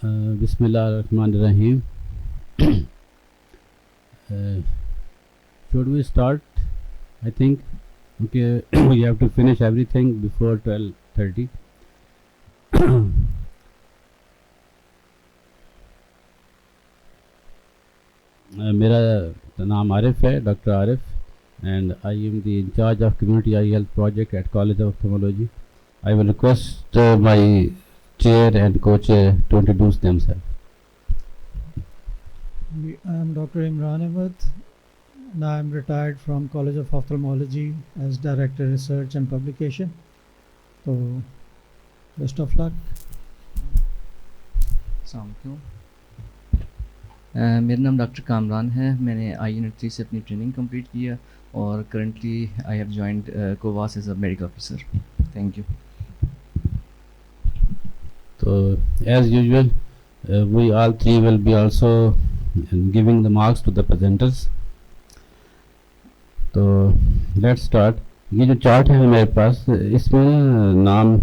Bismillahirrahmanirrahim. Should we start? I think okay. We have to finish everything before 12:30. मेरा नाम आरिफ है, doctor Arif, and I am the in charge of Community Eye Health Project at College of Ophthalmology. I will request my chair and co-chair to introduce themselves. I am Dr. Imran Ahmed, and I am retired from College of Ophthalmology as Director Research and Publication. So, best of luck. मेरा नाम doctor Kamran है। मैंने I unit 3 से अपनी training complete किया और currently I have joined कोवास as a medical officer. Thank you. So as usual, we all three will be also giving the marks to the presenters. तो let's start. ये जो chart है मेरे पास, इसमें नाम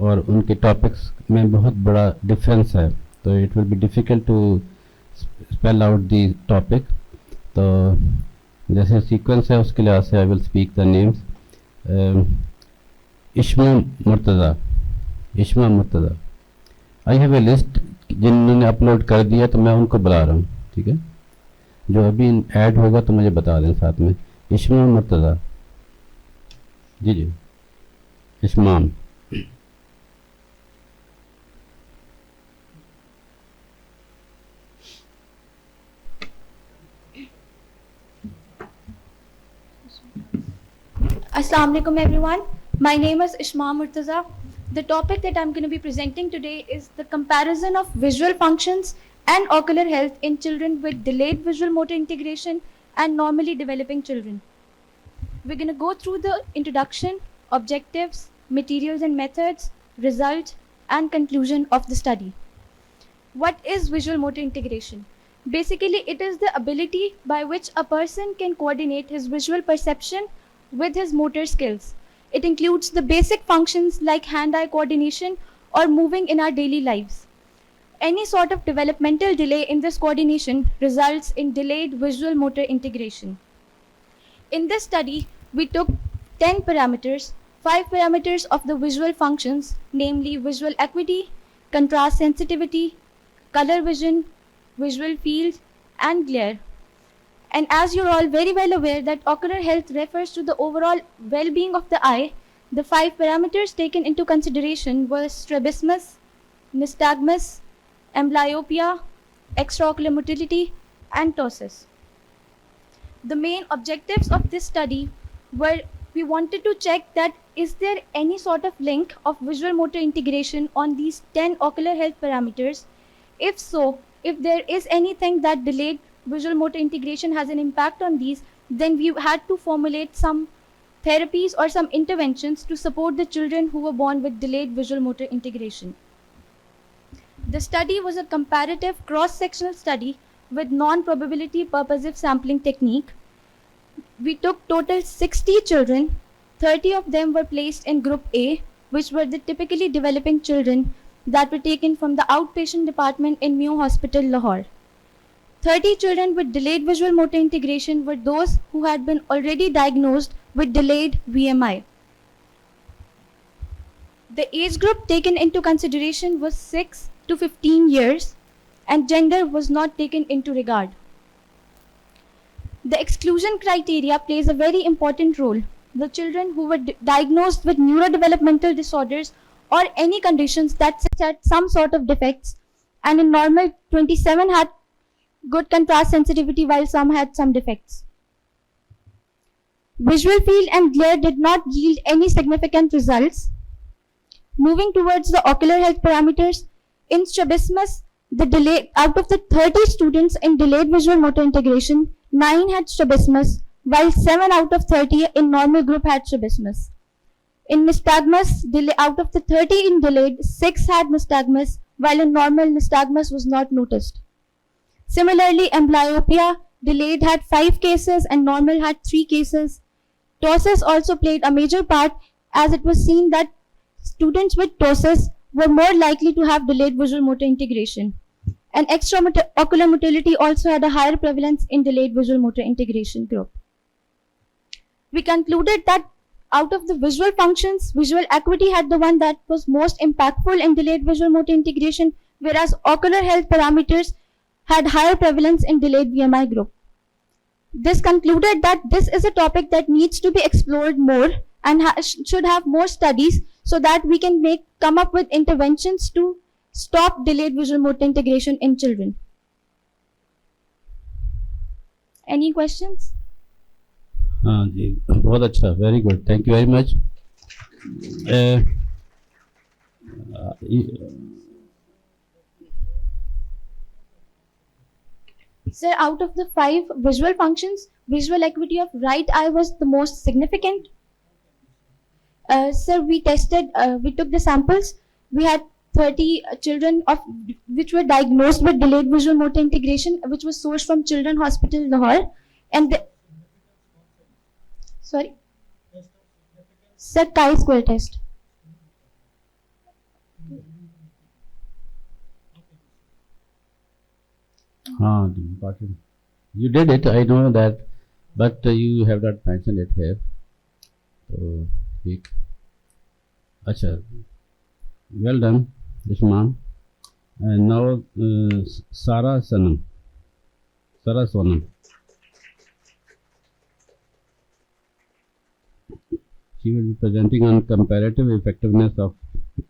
और उनके टॉपिक्स में बहुत बड़ा डिफरेंस है, तो it will be difficult to spell out the topic. तो जैसे सीक्वेंस है उसके लिहाज से I will speak the names. Ishma Murtaza. I have a list, जिन्होंने अपलोड कर दिया तो मैं उनको बुला रहा हूँ, ठीक है। जो अभी ऐड होगा तो मुझे बता दें साथ में। इश्मा मुर्तज़ा जी इश्माम। Assalamu alaikum everyone. My name is Ishma Murtaza. The topic that I'm going to be presenting today is the comparison of visual functions and ocular health in children with delayed visual motor integration and normally developing children. We're going to go through the introduction, objectives, materials and methods, result, and conclusion of the study. What is visual motor integration? Basically, it is the ability by which a person can coordinate his visual perception with his motor skills. It includes the basic functions like hand-eye coordination or moving in our daily lives. Any sort of developmental delay in this coordination results in delayed visual motor integration. In this study, we took 10 parameters, 5 parameters of the visual functions, namely visual acuity, contrast sensitivity, color vision, visual field, and glare. And as you're all very well aware that ocular health refers to the overall well-being of the eye, the 5 parameters taken into consideration were strabismus, nystagmus, amblyopia, extraocular motility, and ptosis. The main objectives of this study were we wanted to check that is there any sort of link of visual motor integration on these 10 ocular health parameters. If so, if there is anything that delayed visual motor integration has an impact on these, then we had to formulate some therapies or some interventions to support the children who were born with delayed visual motor integration. The study was a comparative cross-sectional study with non-probability purposive sampling technique. We took total 60 children. 30 of them were placed in group A, which were the typically developing children that were taken from the outpatient department in Mayo Hospital, Lahore. 30 children with delayed visual motor integration were those who had been already diagnosed with delayed VMI. The age group taken into consideration was 6 to 15 years and gender was not taken into regard. The exclusion criteria plays a very important role. The children who were diagnosed with neurodevelopmental disorders or any conditions that had some sort of defects, and in normal 27 had good contrast sensitivity while some had some defects. Visual field and glare did not yield any significant results. Moving towards the ocular health parameters, in strabismus, the delay out of the 30 students in delayed visual motor integration, 9 had strabismus, while 7 out of 30 in normal group had strabismus. In nystagmus, out of the 30 in delayed, 6 had nystagmus, while in normal nystagmus was not noticed. Similarly, amblyopia, delayed had 5 cases and normal had 3 cases. Ptosis also played a major part as it was seen that students with ptosis were more likely to have delayed visual motor integration. And extraocular motility also had a higher prevalence in delayed visual motor integration group. We concluded that out of the visual functions, visual acuity had the one that was most impactful in delayed visual motor integration, whereas ocular health parameters had higher prevalence in delayed VMI group. This concluded that this is a topic that needs to be explored more and should have more studies so that we can come up with interventions to stop delayed visual motor integration in children. Any questions? हाँ जी, बहुत अच्छा, very good, thank you very much. Sir, out of the 5 visual functions, visual acuity of right eye was the most significant. Sir, we took the samples. We had 30 children which were diagnosed with delayed visual motor integration, which was sourced from Children's Hospital Lahore. And sorry? Sir, chi-square test. हाँ, important. You did it, I know that, but you have not mentioned it here. तो ठीक. अच्छा, well done, Ishman. And now Sarah Sonam. She will be presenting on comparative effectiveness of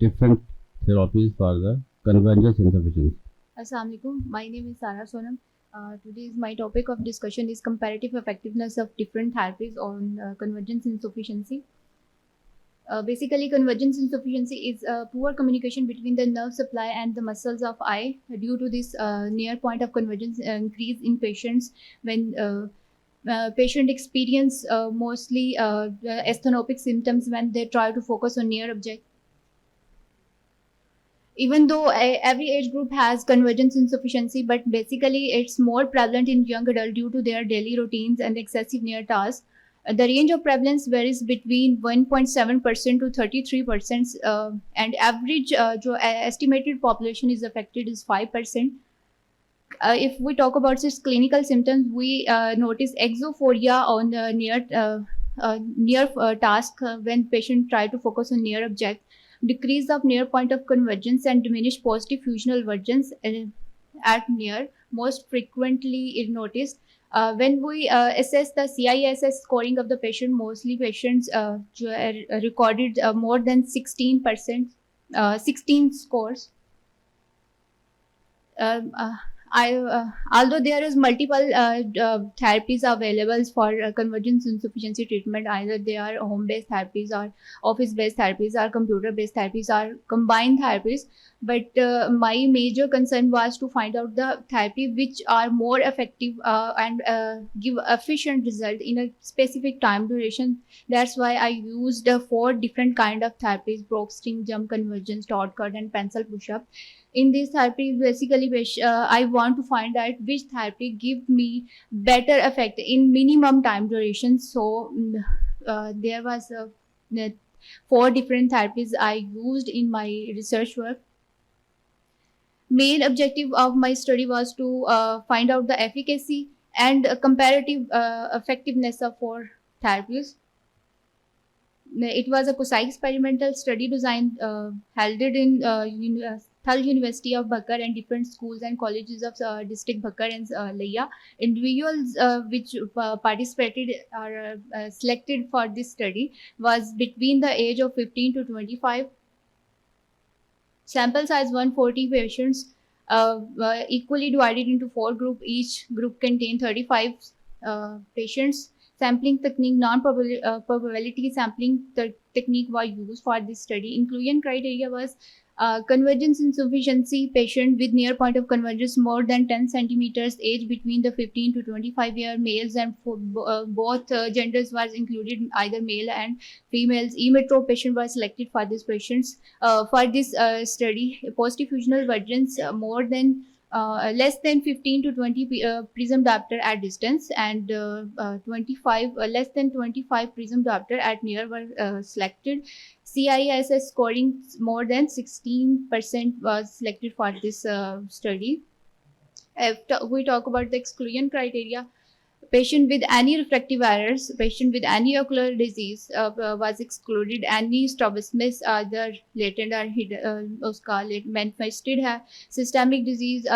different therapies for the convergence insufficiency. Assalamu alaikum. My name is Sarah Sonam. Today's my topic of discussion is comparative effectiveness of different therapies on convergence insufficiency. Basically, convergence insufficiency is poor communication between the nerve supply and the muscles of eye. Due to this near point of convergence increase in patients when patient experience mostly asthenopic symptoms when they try to focus on near object. Even though every age group has convergence insufficiency, but basically it's more prevalent in young adults due to their daily routines and excessive near tasks. The range of prevalence varies between 1.7% to 33%, and average estimated population is affected is 5%. If we talk about its clinical symptoms, we notice exophoria on the near task when patient try to focus on near object, decrease of near point of convergence and diminished positive fusional vergence at near. Most frequently is noticed when we assess the CISS scoring of the patient. Mostly patients recorded more than 16%, 16 scores. Although there is multiple therapies available for convergence insufficiency treatment, either they are home-based therapies or office-based therapies or computer-based therapies or combined therapies, but my major concern was to find out the therapy which are more effective and give efficient result in a specific time duration. That's why I used 4 different kind of therapies: Brock string, jump convergence, dot cut, and pencil push-up. In this therapy, basically, I want to find out which therapy give me better effect in minimum time duration. So there was 4 different therapies I used in my research work. Main objective of my study was to find out the efficacy and comparative effectiveness of 4 therapies. It was a quasi-experimental study design held in Thal University of Bakar and different schools and colleges of district Bakar and Laya. Individuals which participated or selected for this study was between the age of 15 to 25. Sample size 140 patients, equally divided into 4 groups. Each group contained 35 patients. Sampling technique, non-probability sampling technique was used for this study. Inclusion criteria was convergence insufficiency patient with near point of convergence more than 10 centimeters, age between the 15 to 25 year, males and both genders was included, either male and females. E-metro patient was selected for these patients. For this study, positive fusional vergence more than less than 15 to 20 prism diopter at distance, and 25 less than 25 prism diopter at near were selected. CISS scoring more than 16% was selected for this study. If we talk about the exclusion criteria, patient with any refractive errors, patient with any ocular disease was excluded. Any strabismus either latent or hidden, उसका manifested है. Systemic disease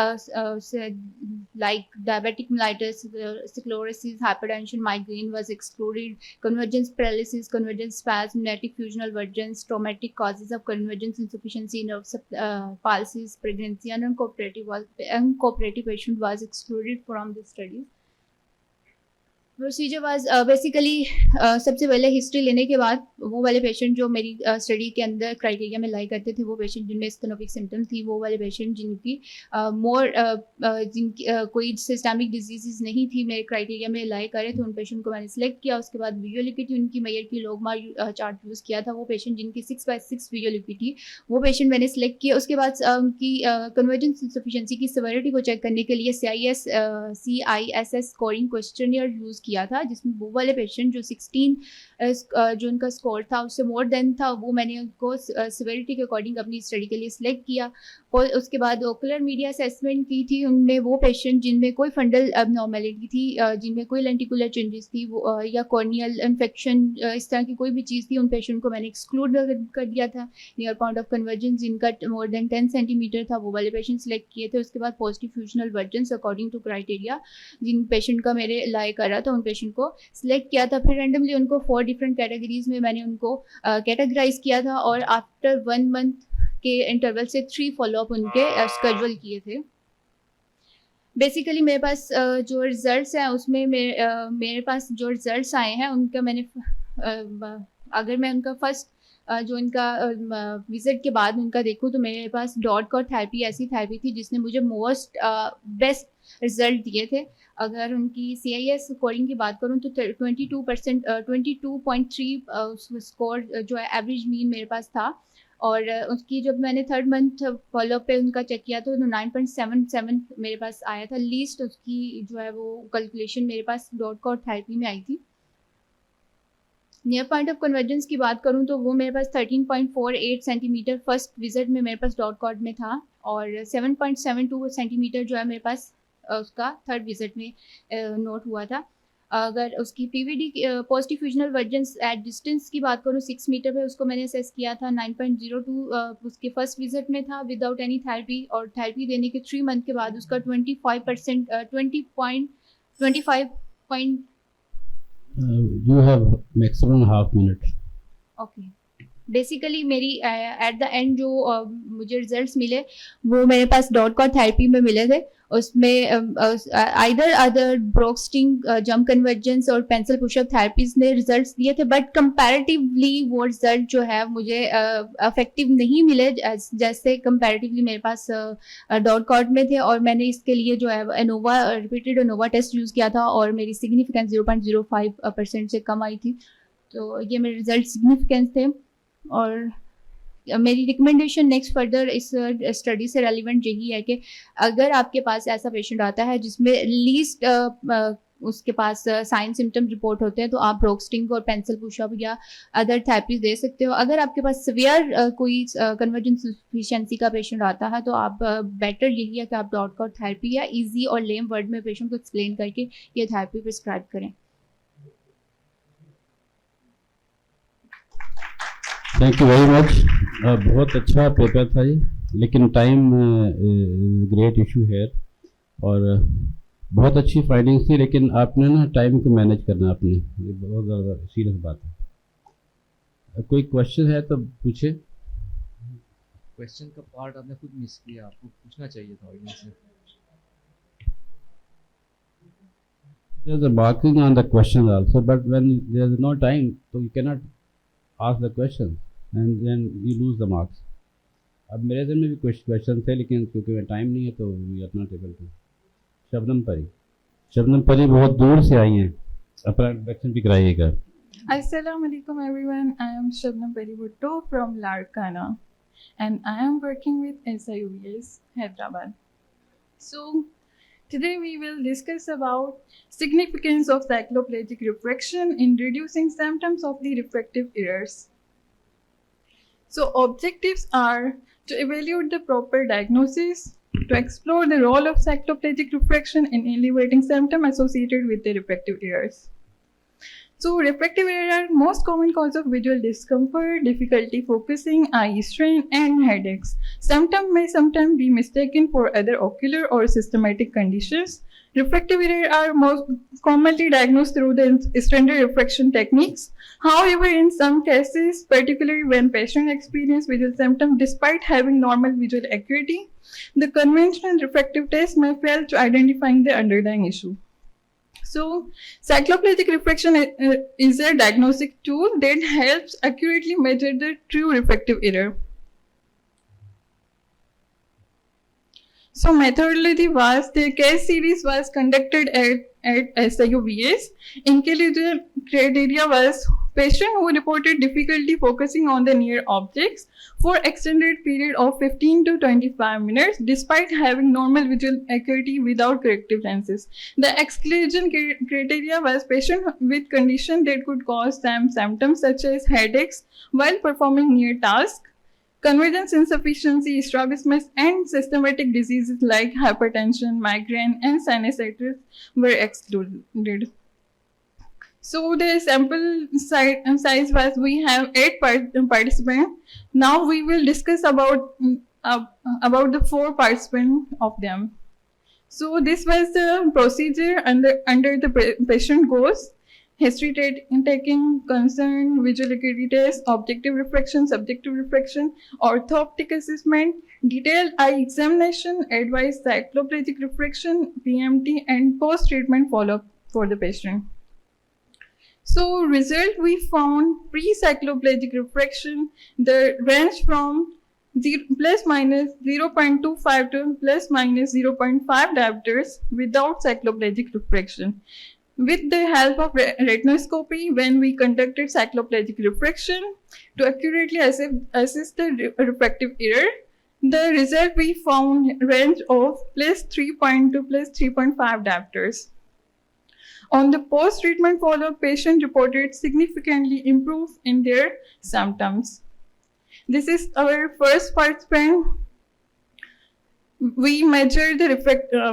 like diabetic mellitus, sclerosis, hypertension, migraine was excluded. Convergence paralysis, convergence spasm, netic fusional vergence, traumatic causes of convergence insufficiency, nerve palsies, pregnancy, and uncooperative patient was excluded from the studies. Procedure was basically सबसे पहले history लेने के बाद वो वाले patient जो मेरी study के अंदर क्राइटेरिया में लाई करते थे, वो पेशेंट जिनमें स्टेनोपिक सिम्टम थी, वो वाले पेशेंट जिनकी जिनकी कोई सिस्टमिक डिजीज़ नहीं थी मेरे क्राइटेरिया में लाई करे, तो उन पेशेंट को मैंने सेलेक्ट किया. उसके बाद विजुअलिटी उनकी मेयर की लोगमा चार्ट यूज़ किया था. वो पेशेंट जिनकी 6/6 विजुअलिटी, वो पेशेंट मैंने सेलेक्ट किया. उसके बाद उनकी कन्वर्जेंस इंसफिशिएंसी की सिविरिटी को चेक करने के लिए CISS स्कोरिंग क्वेश्चनियर यूज़ किया था, जिसमें वो वाले पेशेंट जो 16 जो उनका स्कोर था उससे मोर देन था, वो मैंने उनको सिविरिटी के अकॉर्डिंग अपनी स्टडी के लिए सिलेक्ट किया. और उसके बाद ओकुलर मीडिया असेसमेंट की थी. उनमें वो पेशेंट जिनमें कोई फंडल एबनॉर्मेलिटी थी, जिनमें कोई लेंटिकुलर चेंजेस थी, वो या कॉर्नियल इन्फेक्शन, इस तरह की कोई भी चीज़ थी, उन पेशेंट को मैंने एक्सक्लूड कर दिया था. नियर पॉइंट ऑफ कन्वर्जेंस जिनका मोर देन 10 सेंटीमीटर था, वो वाले पेशेंट सिलेक्ट किए थे. उसके बाद positive fusional vergence according to criteria जिन पेशेंट का मेरे लाई करा था, उन पेशेंट को सिलेक्ट किया था. फिर रैंडमली उनको 4 डिफरेंट कैटेगरीज में मैंने उनको कैटेगराइज किया था, और आफ्टर 1 मंथ के इंटरवल से 3 फॉलोअप उनके स्केड्यूल किए थे. बेसिकली मेरे पास जो रिजल्ट्स हैं उसमें मेरे पास जो रिजल्ट्स आए हैं उनका मैंने अगर मैं उनका फर्स्ट जो इनका विजिट के बाद उनका देखूँ, तो मेरे पास डॉट कॉट थेरेपी ऐसी थेरेपी थी जिसने मुझे मोस्ट बेस्ट रिजल्ट दिए थे. अगर उनकी CIS स्कोरिंग की बात करूँ तो 22%, 22.3 स्कोर जो है एवरेज मीन मेरे पास था. और उसकी जब मैंने 3rd मंथ फॉलोअप पे उनका चेक किया तो 9.77 मेरे पास आया था. लीस्ट उसकी जो है वो कैलकुलेशन मेरे पास डॉट कॉट थेरेपी में आई थी. नियर पॉइंट ऑफ कन्वर्जेंस की बात करूं तो वो मेरे पास 13.48 सेंटीमीटर फर्स्ट विजिट में मेरे पास डॉट कॉट में था, और 7.72 सेंटीमीटर जो है मेरे पास उसका 3rd विजिट में नोट हुआ था. अगर उसकी PVD positive fusional वर्जेंस at distance की बात करूँ 6 मीटर पे, उसको मैंने असेस किया था. 9.02 उसके फर्स्ट विजिट में था विदाउट एनी थेरेपी, और थेरेपी देने के 3 मंथ के बाद उसका 25%, 20.25. You have maximum half minute. Okay. Basically मेरी एट द एंड जो मुझे रिजल्ट्स मिले वो मेरे पास डॉट कॉट थेरेपी में मिले थे. उसमें आइदर अदर ब्रोक्स्टिंग, जंप कन्वर्जेंस और पेंसिल पुशअप थेरेपीज ने रिजल्ट्स दिए थे, बट कंपैरेटिवली वो रिजल्ट जो है मुझे इफेक्टिव नहीं मिले जैसे कंपैरेटिवली मेरे पास डॉट कॉट में थे. और मैंने इसके लिए जो है ANOVA repeated ANOVA test use किया था, और मेरी सिग्निफिकेंस 0.05% से कम आई थी. तो ये मेरे रिजल्ट सिग्निफिकेंस थे. और मेरी रिकमेंडेशन नेक्स्ट फर्दर इस स्टडी से रेलिवेंट यही है कि अगर आपके पास ऐसा पेशेंट आता है जिसमें लीस्ट उसके पास साइन सिम्टम रिपोर्ट होते हैं, तो आप ब्रोक्स्टिंग और पेंसिल पुशअप या अदर थेरेपीज दे सकते हो. अगर आपके पास सिवियर कोई कन्वर्जेंस इंसफिशिएंसी का पेशेंट आता है, तो आप बेटर यही है कि आप डॉट कॉट थेरेपी या इजी और लेम वर्ड में पेशेंट को एक्सप्लेन करके ये थेरेपी प्रिस्क्राइब करें. Thank you very much. बहुत अच्छा पेपर था ये, लेकिन टाइम ग्रेट इशू है, और बहुत अच्छी फाइंडिंग्स थी, लेकिन आपने ना टाइम को मैनेज करना आपने, ये बहुत ज़्यादा सीरियस बात है. कोई क्वेश्चन है तो पूछे. क्वेश्चन का पार्ट आपने खुद मिस किया, आपको पूछना चाहिए था ऑडियंस से. There's a marking on the question also, but when there's no time, so you cannot ask the question and then you lose the marks. अब मेरे दिन में भी कुछ क्वेश्चन थे, लेकिन क्योंकि टाइम नहीं है तो we are not able to. Shabnam Pari बहुत दूर से आई हैं, अपना इंट्रोडक्शन भी कराइएगा. Assalamu alaikum everyone. I am Shabnam Peri Bhutto from Larkana, and I am working with SIUS Hyderabad. So today we will discuss about significance of cycloplegic refraction in reducing symptoms of the refractive errors. So objectives are to evaluate the proper diagnosis, to explore the role of cycloplegic refraction in elevating symptoms associated with the refractive errors. So refractive error are most common cause of visual discomfort, difficulty focusing, eye strain, and headaches. Symptoms may sometimes be mistaken for other ocular or systematic conditions. Refractive error are most commonly diagnosed through the standard refraction techniques. However, in some cases, particularly when patients experience visual symptoms despite having normal visual acuity, the conventional refractive test may fail to identify the underlying issue. So, cycloplegic refraction is a diagnostic tool that helps accurately measure the true refractive error. So, methodology was, the case series was conducted at SIUVS. Inclusion criteria was patient who reported difficulty focusing on the near objects for extended period of 15 to 25 minutes despite having normal visual acuity without corrective lenses. The exclusion criteria was patient with condition that could cause some symptoms such as headaches while performing near task. Convergence insufficiency, strabismus, and systematic diseases like hypertension, migraine, and sinusitis were excluded. So the sample size was, we have 8 participants. Now we will discuss about the 4 participants of them. So this was the procedure under the patient goes. History taking, concern, visual acuity test, objective refraction, subjective refraction, orthooptic assessment, detailed eye examination, advised cycloplegic refraction, PMT, and post-treatment follow-up for the patient. So result, we found pre-cycloplegic refraction, the range from plus minus 0.25 to plus minus 0.5 diopters without cycloplegic refraction. With the help of retinoscopy, when we conducted cycloplegic refraction to accurately assess the refractive error, the result we found range of plus 3.2 to plus 3.5 diopters. On the post-treatment follow-up, patient reported significantly improved in their symptoms. This is our first participant. We measured the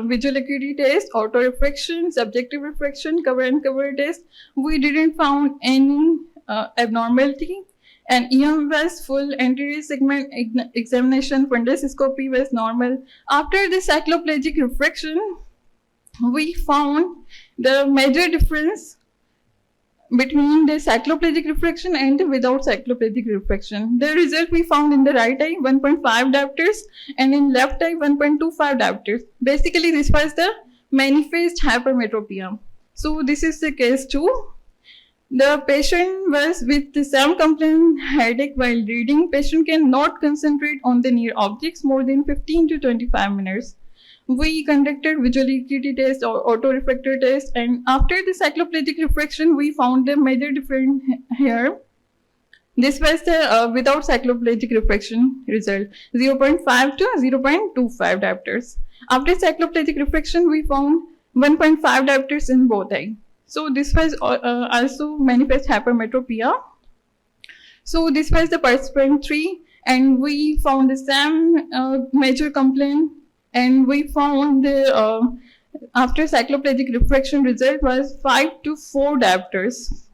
visual acuity test, auto refraction, subjective refraction, cover and cover test. We didn't found any abnormality. And EM was full, anterior segment examination, funduscopy was normal. After the cycloplegic refraction, we found the major difference between the cycloplegic refraction and the without cycloplegic refraction. The result we found in the right eye 1.5 diopters and in left eye 1.25 diopters. Basically, this was the manifest hypermetropia. So this is the case 2. The patient was with the same complaint, headache while reading. Patient cannot concentrate on the near objects more than 15 to 25 minutes. We conducted visual acuity test or autorefractor test, and after the cycloplegic refraction, we found the major difference here. This was the without cycloplegic refraction result, 0.5 to 0.25 diopters. After cycloplegic refraction, we found 1.5 diopters in both eyes. So this was also manifest hypermetropia. So this was the participant 3, and we found the same major complaint. And we found the after cycloplegic refraction result was 5 to 4 diopters.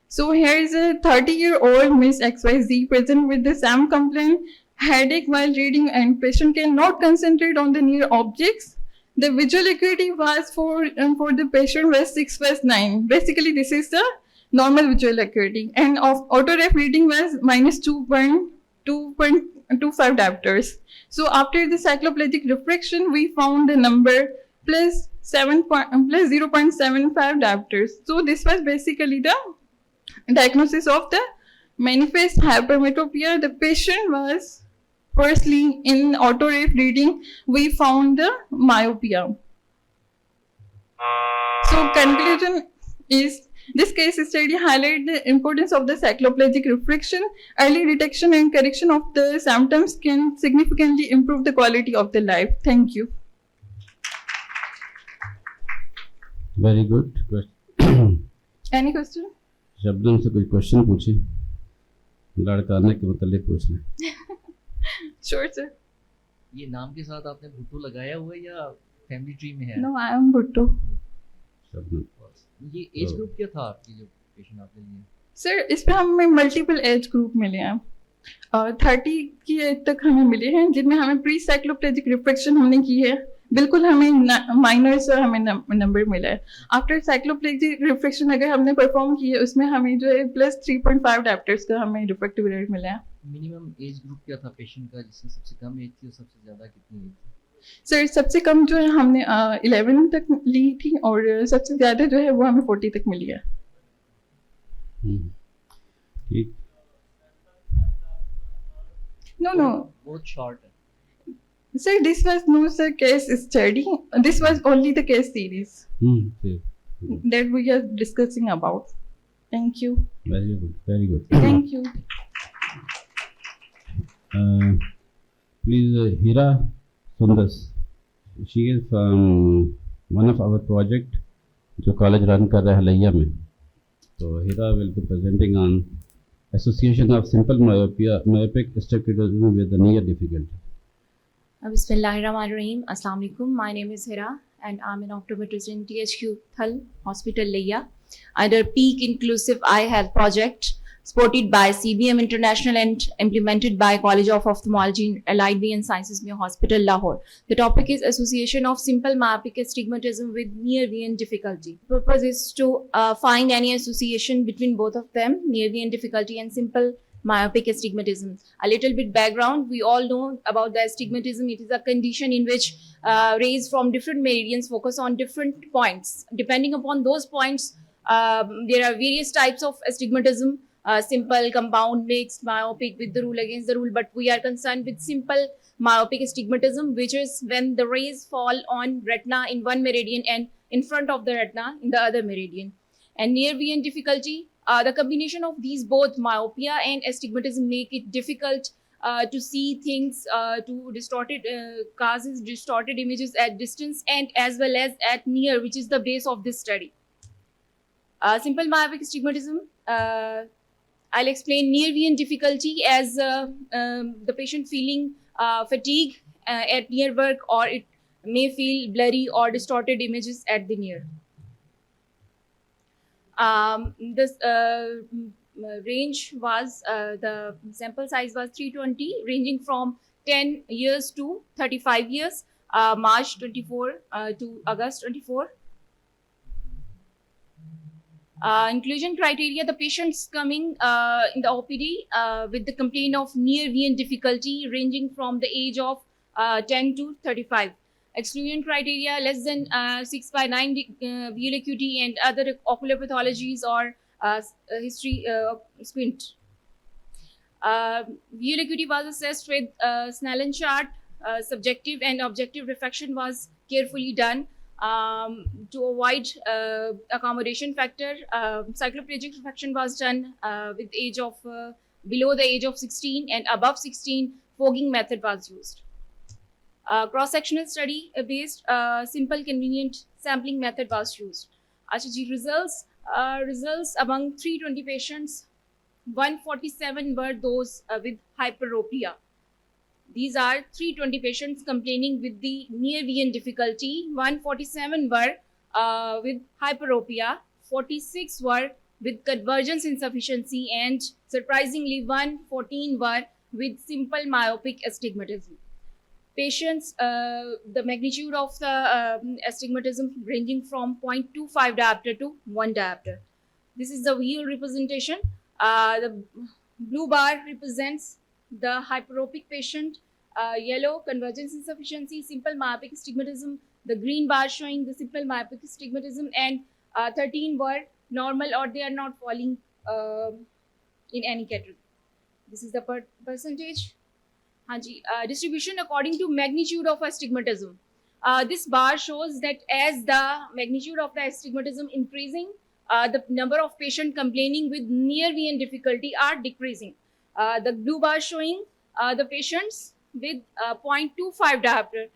So here is a 30-year-old Miss XYZ present with the same complaint, headache while reading, and patient cannot concentrate on the near objects. The visual acuity was for the patient was 6/9. Basically, this is the normal visual acuity, and of autoref reading was minus 2.25 diopters. So after the cycloplegic refraction, we found the number plus 0.75 diopters. So this was basically the diagnosis of the manifest hypermetropia. The patient was firstly in autoref reading, we found the myopia. So conclusion is, this case study highlights the importance of the cycloplegic refraction. Early detection and correction of the symptoms can significantly improve the quality of the life. Thank you. Very good. Any question? शब्दों से कोई question पूछे? लड़काना के मतलब पूछना है। Sure, sir. ये नाम के साथ आपने भुट्टो लगाया हुआ है या फैमिली ट्री में है? No, I am Bhutto. Shabnam. ये एज तो- ग्रुप क्या था आपकी जो पेशेंट आपने लिए? सर इसमें हमें मल्टीपल एज ग्रुप मिले हैं और 30 की एज तक हमें मिले हैं, जिनमें हमें प्री साइक्लोप्लेजिक रिफ्रैक्शन हमने की है। बिल्कुल हमें माइनर से हमें नंबर मिला है। आफ्टर साइक्लोप्लेजिक रिफ्रैक्शन अगर हमने परफॉर्म की है, उसमें हमें जो है +3.5 डायप्टर्स का हमें रिफ्रैक्टिव एरर मिला है। मिनिमम एज ग्रुप क्या था पेशेंट का, जिसमें सबसे कम एज थी और सबसे ज़्यादा कितनी एज थी? सर सबसे कम जो है हमने 11 तक ली थी और सबसे ज़्यादा जो है वो हमें 40 तक मिली है। ठीक। No, बहुत शॉर्ट है। sir, this was no sir case study. This was only the case series ठीक। that we are discussing about. Thank you. Very good, very good. Thank you. Please, Hira Sundas. She is from one of our project जो college run कर रहा है हलैया में। तो Heera will be presenting on association of simple myopic astigmatism with the near difficulty. Bismillahirrahmanirrahim. Assalamu alaikum. My name is Hira and I'm an optometrist in THQ Thal Hospital Layya under Peak Inclusive Eye Health Project supported by CBM International and implemented by College of Ophthalmology and Allied Vision Sciences Mio Hospital Lahore. The topic is association of simple myopic astigmatism with near vision difficulty. The purpose is to find any association between both of them, near vision difficulty and simple myopic astigmatism. A little bit background, we all know about the astigmatism. It is a condition in which rays from different meridians focus on different points. Depending upon those points, there are various types of astigmatism, simple, compound, mixed, myopic, with the rule, against the rule, but we are concerned with simple myopic astigmatism, which is when the rays fall on retina in one meridian and in front of the retina in the other meridian. And near vision difficulty, the combination of these both myopia and astigmatism make it difficult to see things, to distorted causes distorted images at distance and as well as at near, which is the base of this study. Simple myopic astigmatism, I'll explain near vision difficulty as the patient feeling fatigue at near work, or it may feel blurry or distorted images at the near. This range was, the sample size was 320, ranging from 10 years to 35 years, March 24 to August 24. Inclusion criteria, the patients coming in the OPD with the complaint of near vision difficulty ranging from the age of 10 to 35. Exclusion criteria, less than 6/9 visual acuity and other ocular pathologies or history squint. Visual acuity was assessed with Snellen chart. Subjective and objective refraction was carefully done. To avoid accommodation factor, cycloplegic refraction was done with age of below the age of 16, and above 16 fogging method was used. Cross-sectional study based simple convenient sampling method was used. Acha results among 320 patients, 147 were those with hyperopia. These are 320 patients complaining with the near vision difficulty. 147 were with hyperopia, 46 were with convergence insufficiency, and surprisingly 114 were with simple myopic astigmatism. Patients, the magnitude of the astigmatism ranging from 0.25 diopter to 1 diopter. This is the visual representation. The blue bar represents the hyperopic patient, yellow convergence insufficiency, simple myopic astigmatism, the green bar showing the simple myopic astigmatism, and 13 were normal or they are not falling in any category. This is the percentage. Hanji, distribution according to magnitude of astigmatism. This bar shows that as the magnitude of the astigmatism increasing, the number of patients complaining with near vision difficulty are decreasing. The blue bar showing the patients with 0.25 diopter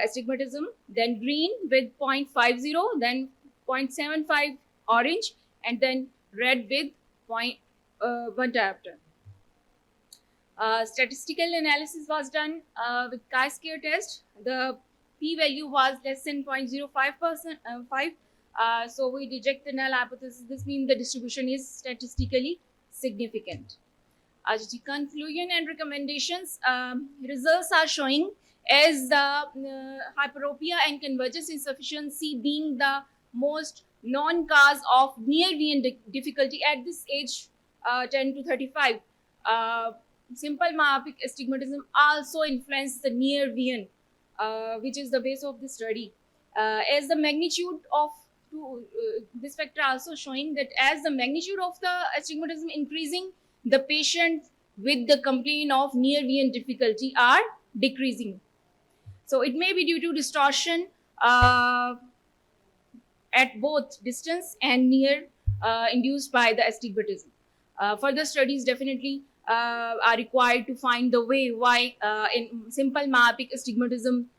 astigmatism, then green with 0.50, then 0.75 orange, and then red with 0.1 diopter. Statistical analysis was done with chi-square test. The p-value was less than 0.05%. So we reject the null hypothesis. This means the distribution is statistically significant. The conclusion and recommendations, results are showing as the hyperopia and convergence insufficiency being the most known cause of near VN difficulty at this age, 10 to 35. Simple myopic astigmatism also influences the near VN, which is the base of the study. As the magnitude of this factor also showing that as the magnitude of the astigmatism increasing, the patient with the complaint of near VN difficulty are decreasing. So it may be due to distortion at both distance and near induced by the astigmatism. Further studies definitely are required to find the way why in simple myopic astigmatism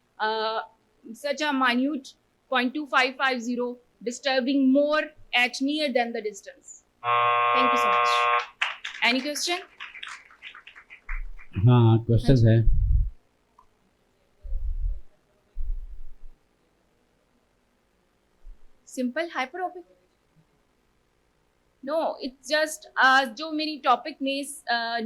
such a minute 0.2550 disturbing more at near than the distance. Thank you so much. Any question? हाँ questions है. Simple hyperopic? No, it's just जो मेरी topic में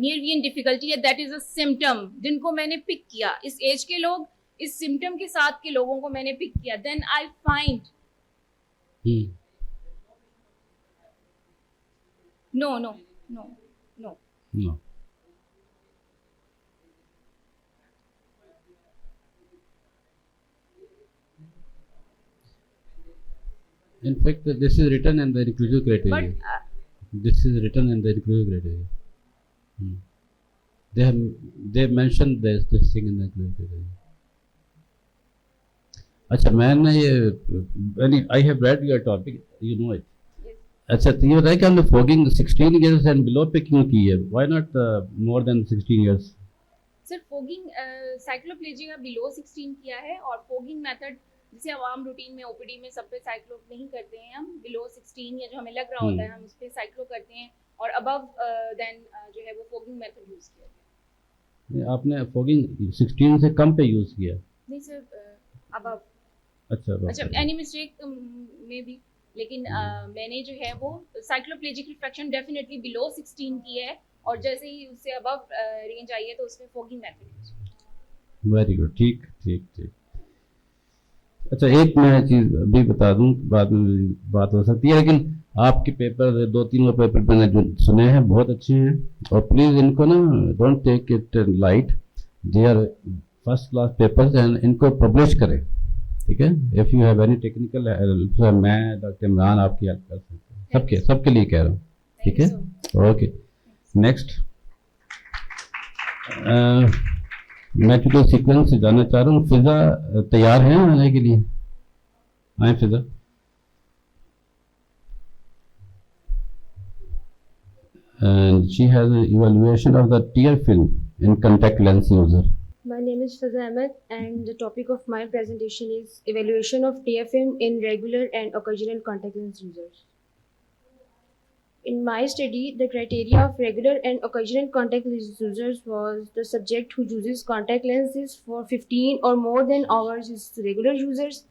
near VN difficulty है, that is a symptom जिनको मैंने pick किया. इस एज के लोग, इस सिम्टम के साथ के लोगों को मैंने पिक किया. Then I find no no no no No. In fact, this is written in the inclusive criteria. But This is written in the inclusive criteria. They have mentioned this thing in the inclusive criteria. अच्छा मैंने ये I have read your topic, you know it. अच्छा तो ये बताइए कि हमने fogging 16 years and below पे क्यों की है? Why not more than 16 years? Sir fogging cycloplegia below 16 किया है, और फोगिंग मेथड जिसे आम रूटीन में ओपीडी में सब पे साइक्लो नहीं करते हैं हम. बिलो 16 या जो हमें लग रहा होता है हम उस पे साइक्लो करते हैं, और अबव देन जो है वो फोगिंग मेथड यूज किया गया. आपने फॉगिंग 16 से कम पे यूज किया? नहीं सर, अबव. अच्छा एनी मिस्टेक में भी, लेकिन मैंने जो है वो साइक्लोप्लेजिक रिफ्रैक्शन डेफिनेटली बिलो 16 की है, और जैसे ही उससे अबव रेंज आई है तो उसमें फोगिंग मेथड यूज किया. Very good. ठीक ठीक ठीक. अच्छा एक मैं चीज़ अभी बता दूं, बाद में बात हो सकती है, लेकिन आपके पेपर 2-3 वो पेपर मैंने जो सुने हैं बहुत अच्छे हैं, और प्लीज़ इनको ना don't take it light. They are first class papers and इनको पब्लिश करें. ठीक है. If you have any technical help, मैं डॉक्टर इमरान आपकी हेल्प कर सकते हैं. सबके लिए कह रहा हूँ. ठीक है. ओके. नेक्स्ट मैं चूँकि सीक्वेंस से जानना चाह रहा हूँ. फिजा तैयार हैं आने के लिए? आए फिजा. And she has an evaluation of the tear film in contact lens user. My name is Fiza Ahmed, and the topic of my presentation is evaluation of tear film in regular and occasional contact lens users. In my study, the criteria of regular and occasional contact lens users was the subject who uses contact lenses for 15 or more than hours is regular users,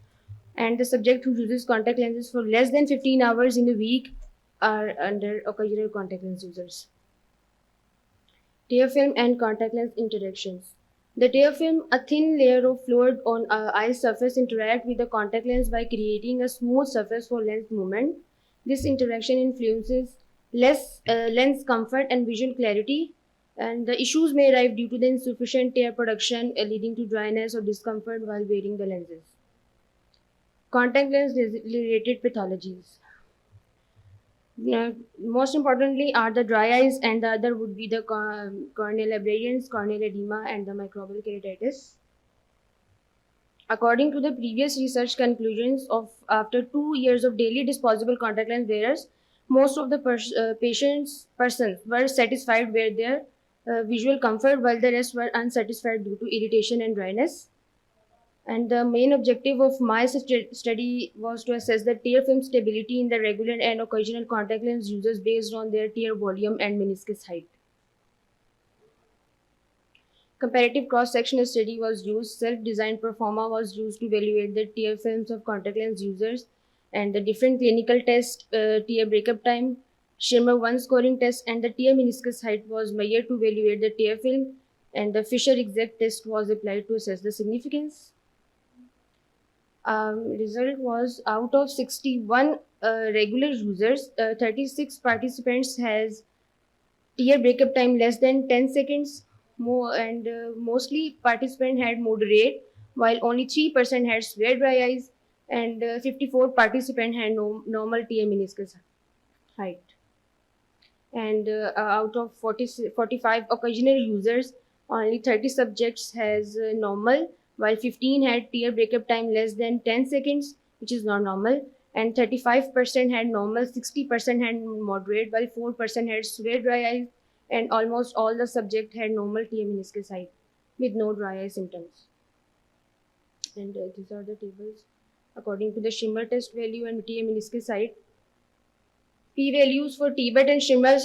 and the subject who uses contact lenses for less than 15 hours in a week are under occasional contact lens users. Tear film and contact lens interactions. The tear film, a thin layer of fluid on eye surface, interact with the contact lens by creating a smooth surface for lens movement. This interaction influences lens comfort and visual clarity, and the issues may arise due to the insufficient tear production, leading to dryness or discomfort while wearing the lenses. Contact lens related pathologies. Most importantly are the dry eyes, and the other would be the corneal aberrations, corneal edema, and the microbial keratitis. According to the previous research conclusions of after 2 years of daily disposable contact lens wearers, most of the persons were satisfied with their visual comfort, while the rest were unsatisfied due to irritation and dryness. And the main objective of my study was to assess the tear film stability in the regular and occasional contact lens users based on their tear volume and meniscus height. Comparative cross-sectional study was used. Self-designed performa was used to evaluate the tear films of contact lens users, and the different clinical tests, tear breakup time, Schirmer 1 scoring test, and the tear meniscus height was measured to evaluate the tear film, and the Fisher exact test was applied to assess the significance. Result was out of 61 regular users, 36 participants has tear breakup time less than 10 seconds. Mostly participants had moderate, while only 3% had severe dry eyes, and 54 participants had normal tear meniscus height. And out of 45 occasional users, only 30 subjects has normal, while 15 had tear breakup time less than 10 seconds, which is not normal, and 35% had normal, 60% had moderate, while 4% had severe dry eyes, and almost all the subjects had normal tear meniscus height with no dry eye symptoms. And these are the tables according to the Schirmer test value and tear meniscus height. P-values for Tibet and Schirmer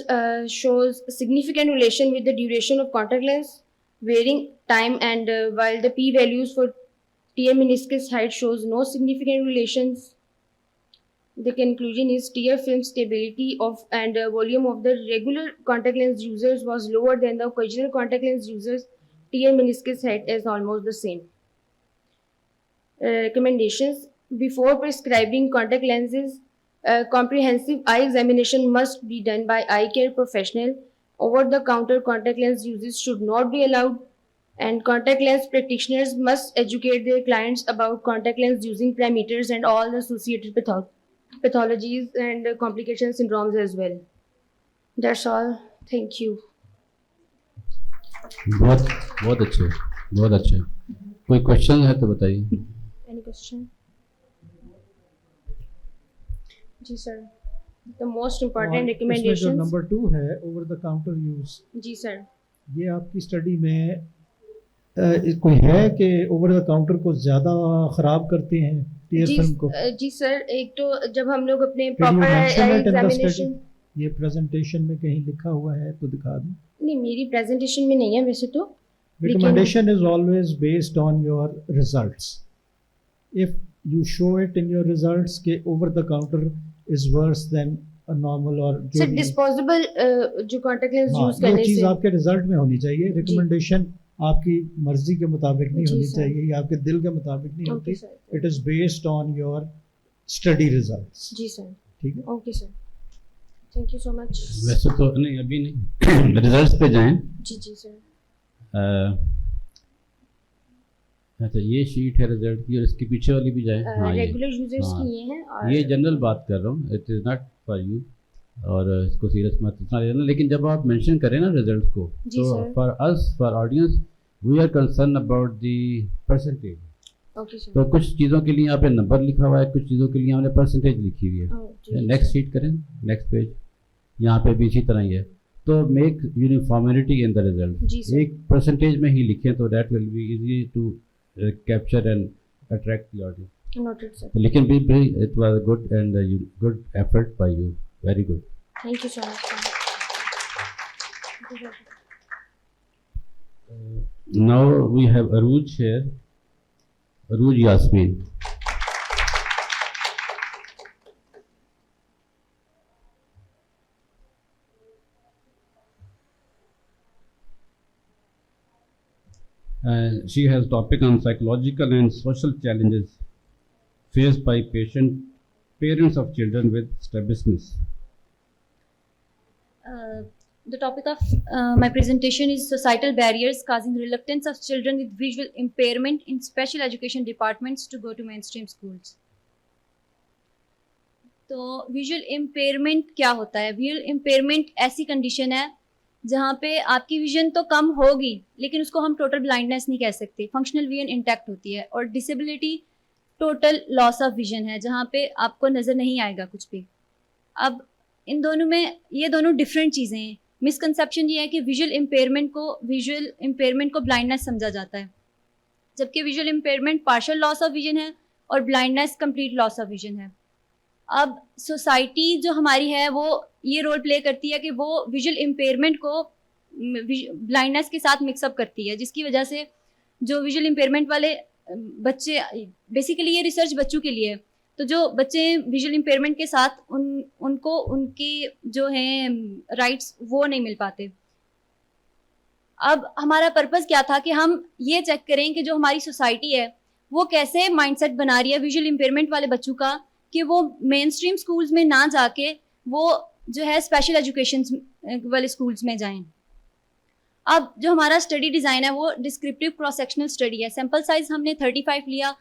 shows significant relation with the duration of contact lens wearing time, and while the p-values for tear meniscus height shows no significant relations. The conclusion is tear film stability of and volume of the regular contact lens users was lower than the occasional contact lens users. Tear meniscus height is almost the same. Recommendations: before prescribing contact lenses, comprehensive eye examination must be done by eye care professional. Over-the-counter contact lens uses should not be allowed, and contact lens practitioners must educate their clients about contact lens using parameters and all the associated pathologies and complication syndromes as well. That's all. Thank you. बहुत बहुत अच्छे, बहुत अच्छे। कोई question है तो बताइए। Any question? जी sir, the most important recommendations. इसमें जो नंबर 2 है ओवर द काउंटर यूज, जी सर, ये आपकी स्टडी में कोई है कि ओवर द काउंटर को ज़्यादा ख़राब करते हैं टीयर फिल्म को? जी सर, एक तो जब हम लोग अपने Did you proper mention it in the examination, study? ये प्रेजेंटेशन में कहीं लिखा हुआ है तो दिखा दें। नहीं मेरी प्रेजेंटेशन में नहीं है वैसे तो, Recommendation is always based on your results. If you show it in your results कि over the counter is worse than a normal or जो सर भी- डिस्पोजेबल जो कॉन्टैक्ट लेंस हाँ, यूज ये करने चीज़ से, आपके रिजल्ट में होनी चाहिए। रिकमेंडेशन आपकी मर्जी के मुताबिक नहीं जी होनी सर। चाहिए या आपके दिल के मुताबिक नहीं ओके होती। Sir, it is based on your study results. जी सर, ठीक है। Okay sir, thank you so much. वैसे तो नहीं, अभी नहीं, रिजल्ट्स पे जाएं। जी जी सर, अच्छा ये शीट है रिजल्ट की, और इसके पीछे वाली भी जाए। हाँ ये रेगुलर यूजर्स हाँ, की ये हैं, और ये जनरल बात कर रहा हूँ, it is not for you, और इसको सीरियस मत इतना लेना। लेकिन जब आप मेंशन करें ना रिजल्ट को, जी तो sir. For us, for audience, we are concern about the percentage. Okay sir, तो कुछ चीज़ों के लिए यहाँ पे नंबर लिखा हुआ है, कुछ चीज़ों के लिए हमने परसेंटेज लिखी हुई ओह, जी, है। नेक्स्ट शीट करें, नेक्स्ट पेज, यहाँ पे भी इसी तरह ही है। तो मेक यूनिफॉर्मिटी इन द जी रिजल्ट, सर। एक परसेंटेज में ही लिखें तो that will be easy to capture and attract the audience. Noted sir, लेकिन भी it was good and good effort by you, very good. Thank you so much sir. Now we have Arooj here, Arooj Yasmeen. She has topic on psychological and social challenges faced by parents of children with strabismus. The topic of my presentation is societal barriers causing reluctance of children with visual impairment in special education departments to go to mainstream schools. तो visual impairment क्या होता है? Visual impairment ऐसी condition है जहाँ पे आपकी vision तो कम होगी लेकिन उसको हम टोटल ब्लाइंडनेस नहीं कह सकते। फंक्शनल विजन इंटैक्ट होती है, और disability total loss of vision है जहाँ पे आपको नज़र नहीं आएगा कुछ भी। अब इन दोनों में ये दोनों डिफरेंट चीज़ें हैं। मिसकंसेप्शन ये है कि विजुअल इम्पेयरमेंट को ब्लाइंडनेस समझा जाता है, जबकि visual impairment partial loss of vision है और blindness complete loss of vision है। अब सोसाइटी जो हमारी है वो ये रोल प्ले करती है कि वो विजुअल इम्पेयरमेंट को ब्लाइंडनेस के साथ मिक्सअप करती है, जिसकी वजह से जो विजुअल इम्पेयरमेंट वाले बच्चे, बेसिकली ये रिसर्च बच्चों के लिए है, तो जो बच्चे विजुअल इम्पेयरमेंट के साथ उनको उनके जो हैं राइट्स वो नहीं मिल पाते। अब हमारा पर्पस क्या था कि हम ये चेक करें कि जो हमारी सोसाइटी है वो कैसे माइंडसेट बना रही है विजुअल इम्पेयरमेंट वाले बच्चों का, कि वो मेन स्ट्रीम स्कूल्स में ना जाके वो जो है स्पेशल एजुकेशन वाले स्कूल्स में जाएं। अब जो हमारा स्टडी डिज़ाइन है वो डिस्क्रिप्टिव क्रॉस सेक्शनल स्टडी है। सैम्पल साइज हमने 35 लिया।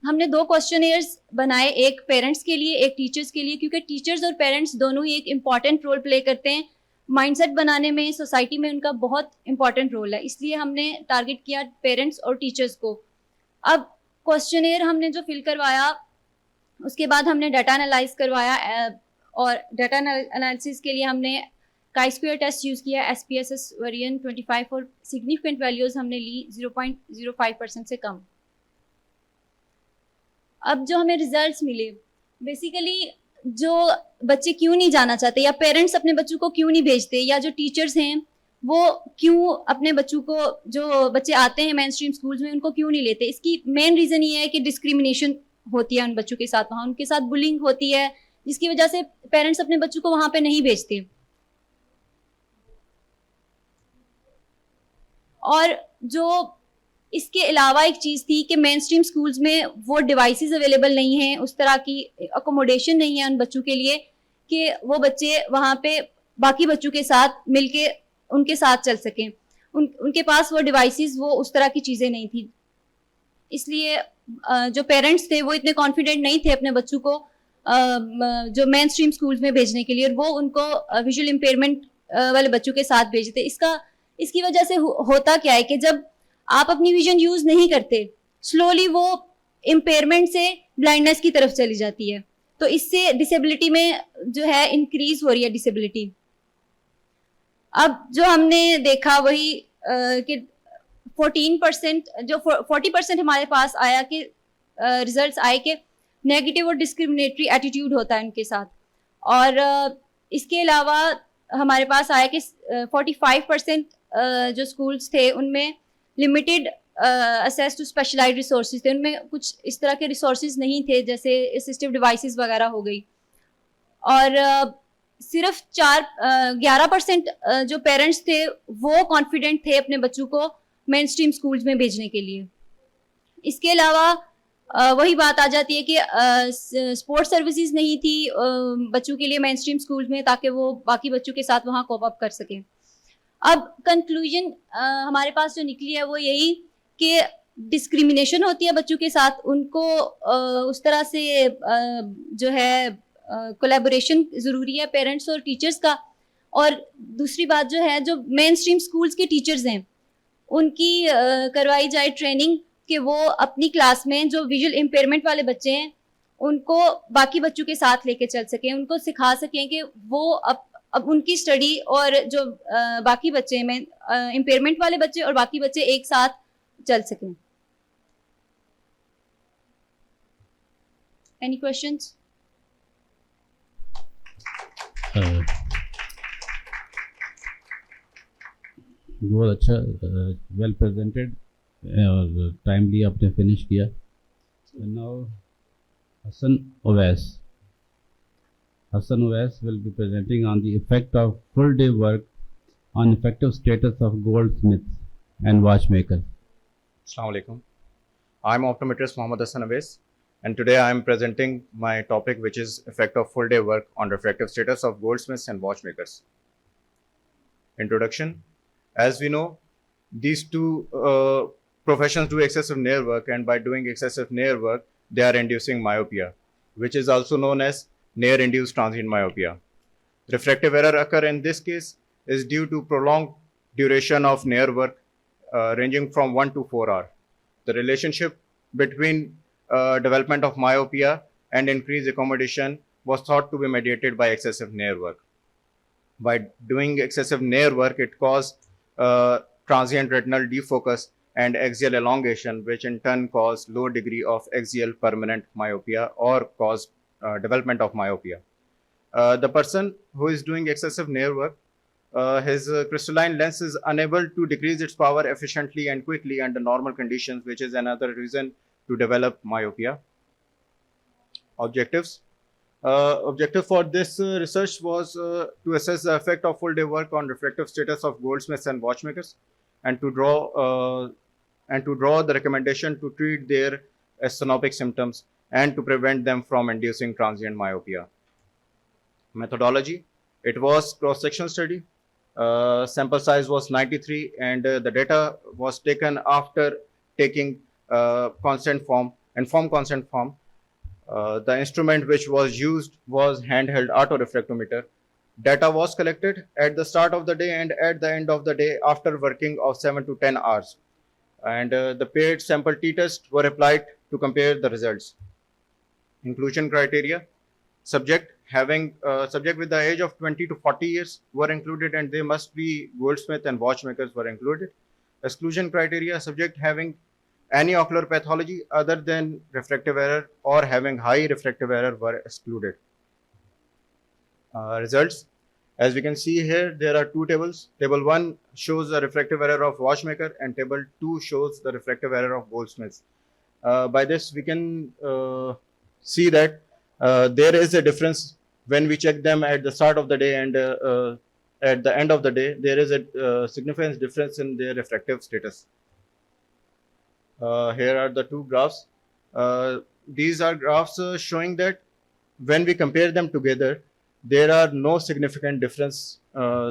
हमने 2 क्वेश्चनेयर्स बनाए, एक पेरेंट्स के लिए, एक टीचर्स के लिए, क्योंकि टीचर्स और पेरेंट्स दोनों ही एक इम्पॉर्टेंट रोल प्ले करते हैं माइंडसेट बनाने में, सोसाइटी में उनका बहुत इंपॉर्टेंट रोल है, इसलिए हमने टारगेट किया पेरेंट्स और टीचर्स को। अब क्वेश्चनेयर हमने जो फिल करवाया, उसके बाद हमने डाटा एनालाइज करवाया, और डाटा एनालिसिस के लिए हमने काई स्क्वायर टेस्ट यूज़ किया, SPSS वेरिएंट 25 और सिग्निफिकेंट वैल्यूज़ हमने ली 0.05% से कम। अब जो हमें रिजल्ट्स मिले, बेसिकली जो बच्चे क्यों नहीं जाना चाहते, या पेरेंट्स अपने बच्चों को क्यों नहीं भेजते, या जो टीचर्स हैं वो क्यों अपने बच्चों को, जो बच्चे आते हैं मेन स्ट्रीम स्कूल्स में, उनको क्यों नहीं लेते, इसकी मेन रीज़न ये है कि डिस्क्रिमिनेशन होती है उन बच्चों के साथ, वहाँ उनके साथ बुलिंग होती है, जिसकी वजह से पेरेंट्स अपने बच्चों को वहाँ पे नहीं भेजते। और जो इसके अलावा एक चीज़ थी कि मेन स्ट्रीम स्कूल्स में वो डिवाइसेस अवेलेबल नहीं हैं, उस तरह की अकोमोडेशन नहीं है उन बच्चों के लिए कि वो बच्चे वहाँ पे बाकी बच्चों के साथ मिलके उनके साथ चल सकें। उनके पास वो डिवाइसेस, वो उस तरह की चीज़ें नहीं थी, इसलिए जो पेरेंट्स थे वो इतने कॉन्फिडेंट नहीं थे अपने बच्चों को जो मेन स्ट्रीम स्कूल्स में भेजने के लिए, और वो उनको विजुअल इम्पेयरमेंट वाले बच्चों के साथ भेजते। इसकी वजह से होता क्या है कि जब आप अपनी विजन यूज नहीं करते, स्लोली वो इम्पेयरमेंट से ब्लाइंडनेस की तरफ चली जाती है, तो इससे डिसेबिलिटी में जो है इंक्रीज हो रही है डिसेबिलिटी। अब जो हमने देखा वही कि 14% जो 40% हमारे पास आया कि रिजल्ट्स आए कि नेगेटिव और डिस्क्रिमिनेटरी एटीट्यूड होता है उनके साथ, और इसके अलावा हमारे पास आया कि 45% जो स्कूल्स थे उनमें limited access to specialised resources थे, उनमें कुछ इस तरह के रिसोर्सेज नहीं थे जैसे असिस्टिव डिवाइसेस वगैरह हो गई, और सिर्फ 11% जो पेरेंट्स थे वो कॉन्फिडेंट थे अपने बच्चों को मेन स्ट्रीम स्कूल्स में भेजने के लिए। इसके अलावा वही बात आ जाती है कि स्पोर्ट्स सर्विसेज नहीं थी बच्चों के लिए मेन स्ट्रीम स्कूल्स में, ताकि वो बाकी बच्चों के साथ वहाँ कोप अप कर सकें। अब कंक्लूजन हमारे पास जो निकली है वो यही कि डिस्क्रिमिनेशन होती है बच्चों के साथ, उनको उस तरह से जो है कोलैबोरेशन ज़रूरी है पेरेंट्स और टीचर्स का। और दूसरी बात जो है, जो मेन स्ट्रीम स्कूल्स के टीचर्स हैं उनकी करवाई जाए ट्रेनिंग कि वो अपनी क्लास में जो विजुअल इम्पेयरमेंट वाले बच्चे हैं उनको बाकी बच्चों के साथ लेके चल सकें, उनको सिखा सकें कि वो अब उनकी स्टडी और जो बाकी बच्चे में इम्पेयरमेंट वाले बच्चे और बाकी बच्चे एक साथ चल सकें। Any questions? बहुत अच्छा, वेल प्रेजेंटेड और टाइमली आपने फिनिश किया। Now Hassan Owais. Hassan Owais will be presenting on the effect of full day work on effective status of goldsmiths and watchmakers. Assalamu alaikum. I'm optometrist Mohammad Hassan Owais, and today I am presenting my topic, which is effect of full day work on refractive status of goldsmiths and watchmakers. Introduction. As we know, these two professions do excessive nail work, and by doing excessive nail work, they are inducing myopia, which is also known as nail-induced transient myopia. Refractive error occur in this case is due to prolonged duration of nail work ranging from 1 to 4 hours. The relationship between development of myopia and increased accommodation was thought to be mediated by excessive nail work. By doing excessive nail work, it caused transient retinal defocus and axial elongation, which in turn cause low degree of axial permanent myopia or cause development of myopia. The person who is doing excessive nail work his crystalline lens is unable to decrease its power efficiently and quickly under normal conditions, which is another reason to develop myopia. Objectives. Objective for this research was to assess the effect of full day work on refractive status of goldsmiths and watchmakers, and to draw the recommendation to treat their asthenopic symptoms and to prevent them from inducing transient myopia. Methodology. It was cross-section study. Sample size was 93, and the data was taken after taking constant form and form constant form. The instrument which was used was handheld autorefractometer. Data was collected at the start of the day and at the end of the day after working of 7 to 10 hours. And the paired sample t-test were applied to compare the results. Inclusion criteria. Subject with the age of 20 to 40 years were included, and they must be goldsmith and watchmakers were included. Exclusion criteria. Subject having any ocular pathology other than refractive error or having high refractive error were excluded. Results. As we can see here, there are two tables. Table 1 shows the refractive error of watchmaker, and table 2 shows the refractive error of goldsmiths. By this, we can see that there is a difference when we check them at the start of the day and at the end of the day. There is a significant difference in their refractive status. Here are the two graphs. These are graphs showing that when we compare them together, there are no significant difference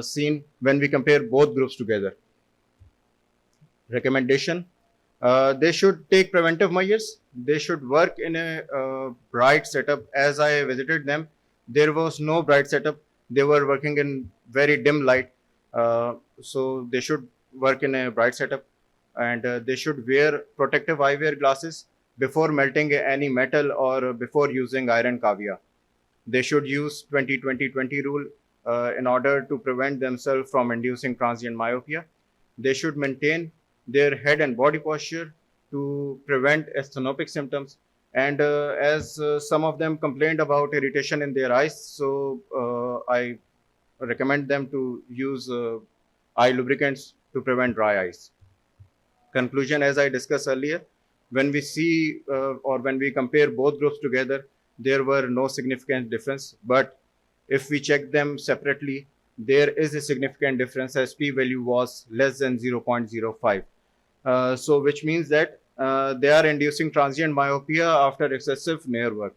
seen when we compare both groups together. Recommendation. They should take preventive measures. They should work in a bright setup. As I visited them, there was no bright setup. They were working in very dim light. So they should work in a bright setup, and they should wear protective eyewear glasses before melting any metal or before using iron cavia. They should use 20-20-20 rule in order to prevent themselves from inducing transient myopia. They should maintain their head and body posture to prevent asthenopic symptoms. And as some of them complained about irritation in their eyes, so I recommend them to use eye lubricants to prevent dry eyes. Conclusion, as I discussed earlier, when we see or when we compare both groups together, there were no significant difference. But if we check them separately, there is a significant difference as p-value was less than 0.05. So which means that they are inducing transient myopia after excessive nair work.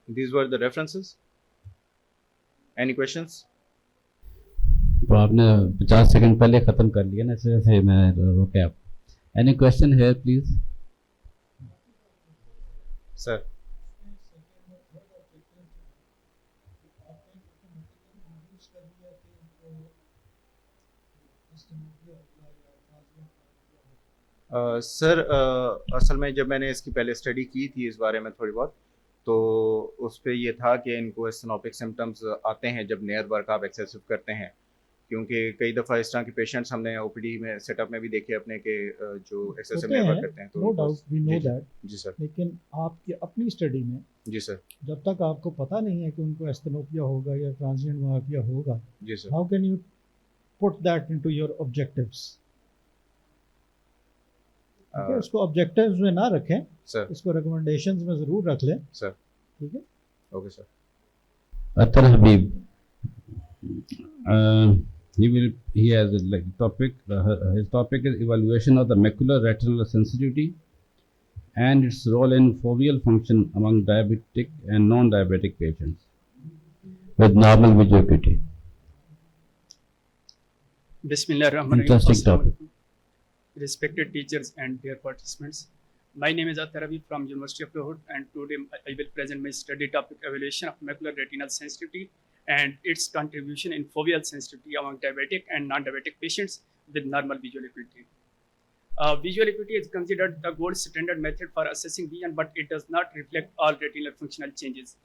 These were the references. Any questions? तो आपने 50 second पहले ख़त्म कर लिया ना, ऐसे मैं रोके आप. Any question here, please? Sir. Sir असल में जब मैंने इसकी पहले स्टडी की थी इस बारे में थोड़ी बहुत, तो उस पर ये था कि इनको एस्थेनोपिक सिम्टम्स आते हैं जब नेयर वर्क आप एक्सेसिव करते हैं, क्योंकि कई दफ़ा इस तरह के पेशेंट्स हमने ओपीडी में सेटअप में भी देखे अपने के जो एक्सेसिव नेयर वर्क करते हैं. तो no doubt, we know that. जी सर. लेकिन आपकी अपनी स्टडी में जी सर, जब तक आपको पता नहीं है कि उनको एस्थेनोपिया होगा या ट्रांजिएंट मायोपिया होगा, जी sir, how can you put that into your objectives? उसको ऑब्जेक्टिव्स में ना रखें सर, इसको रिकमेंडेशंस में ज़रूर रख लें. सर, ठीक है. Okay sir. Athar Habib, he has a topic. His topic is evaluation of the macular retinal sensitivity and its role in foveal function among diabetic and non-diabetic patients with normal visual acuity. Bismillahirrahmanirrahim. Interesting topic. Respected teachers and dear participants, my name is Athar Habib from University of Lahore, and today I will present my study topic, evaluation of macular retinal sensitivity and its contribution in foveal sensitivity among diabetic and non-diabetic patients with normal visual acuity. Visual acuity is considered the gold standard method for assessing vision, but it does not reflect all retinal functional changes.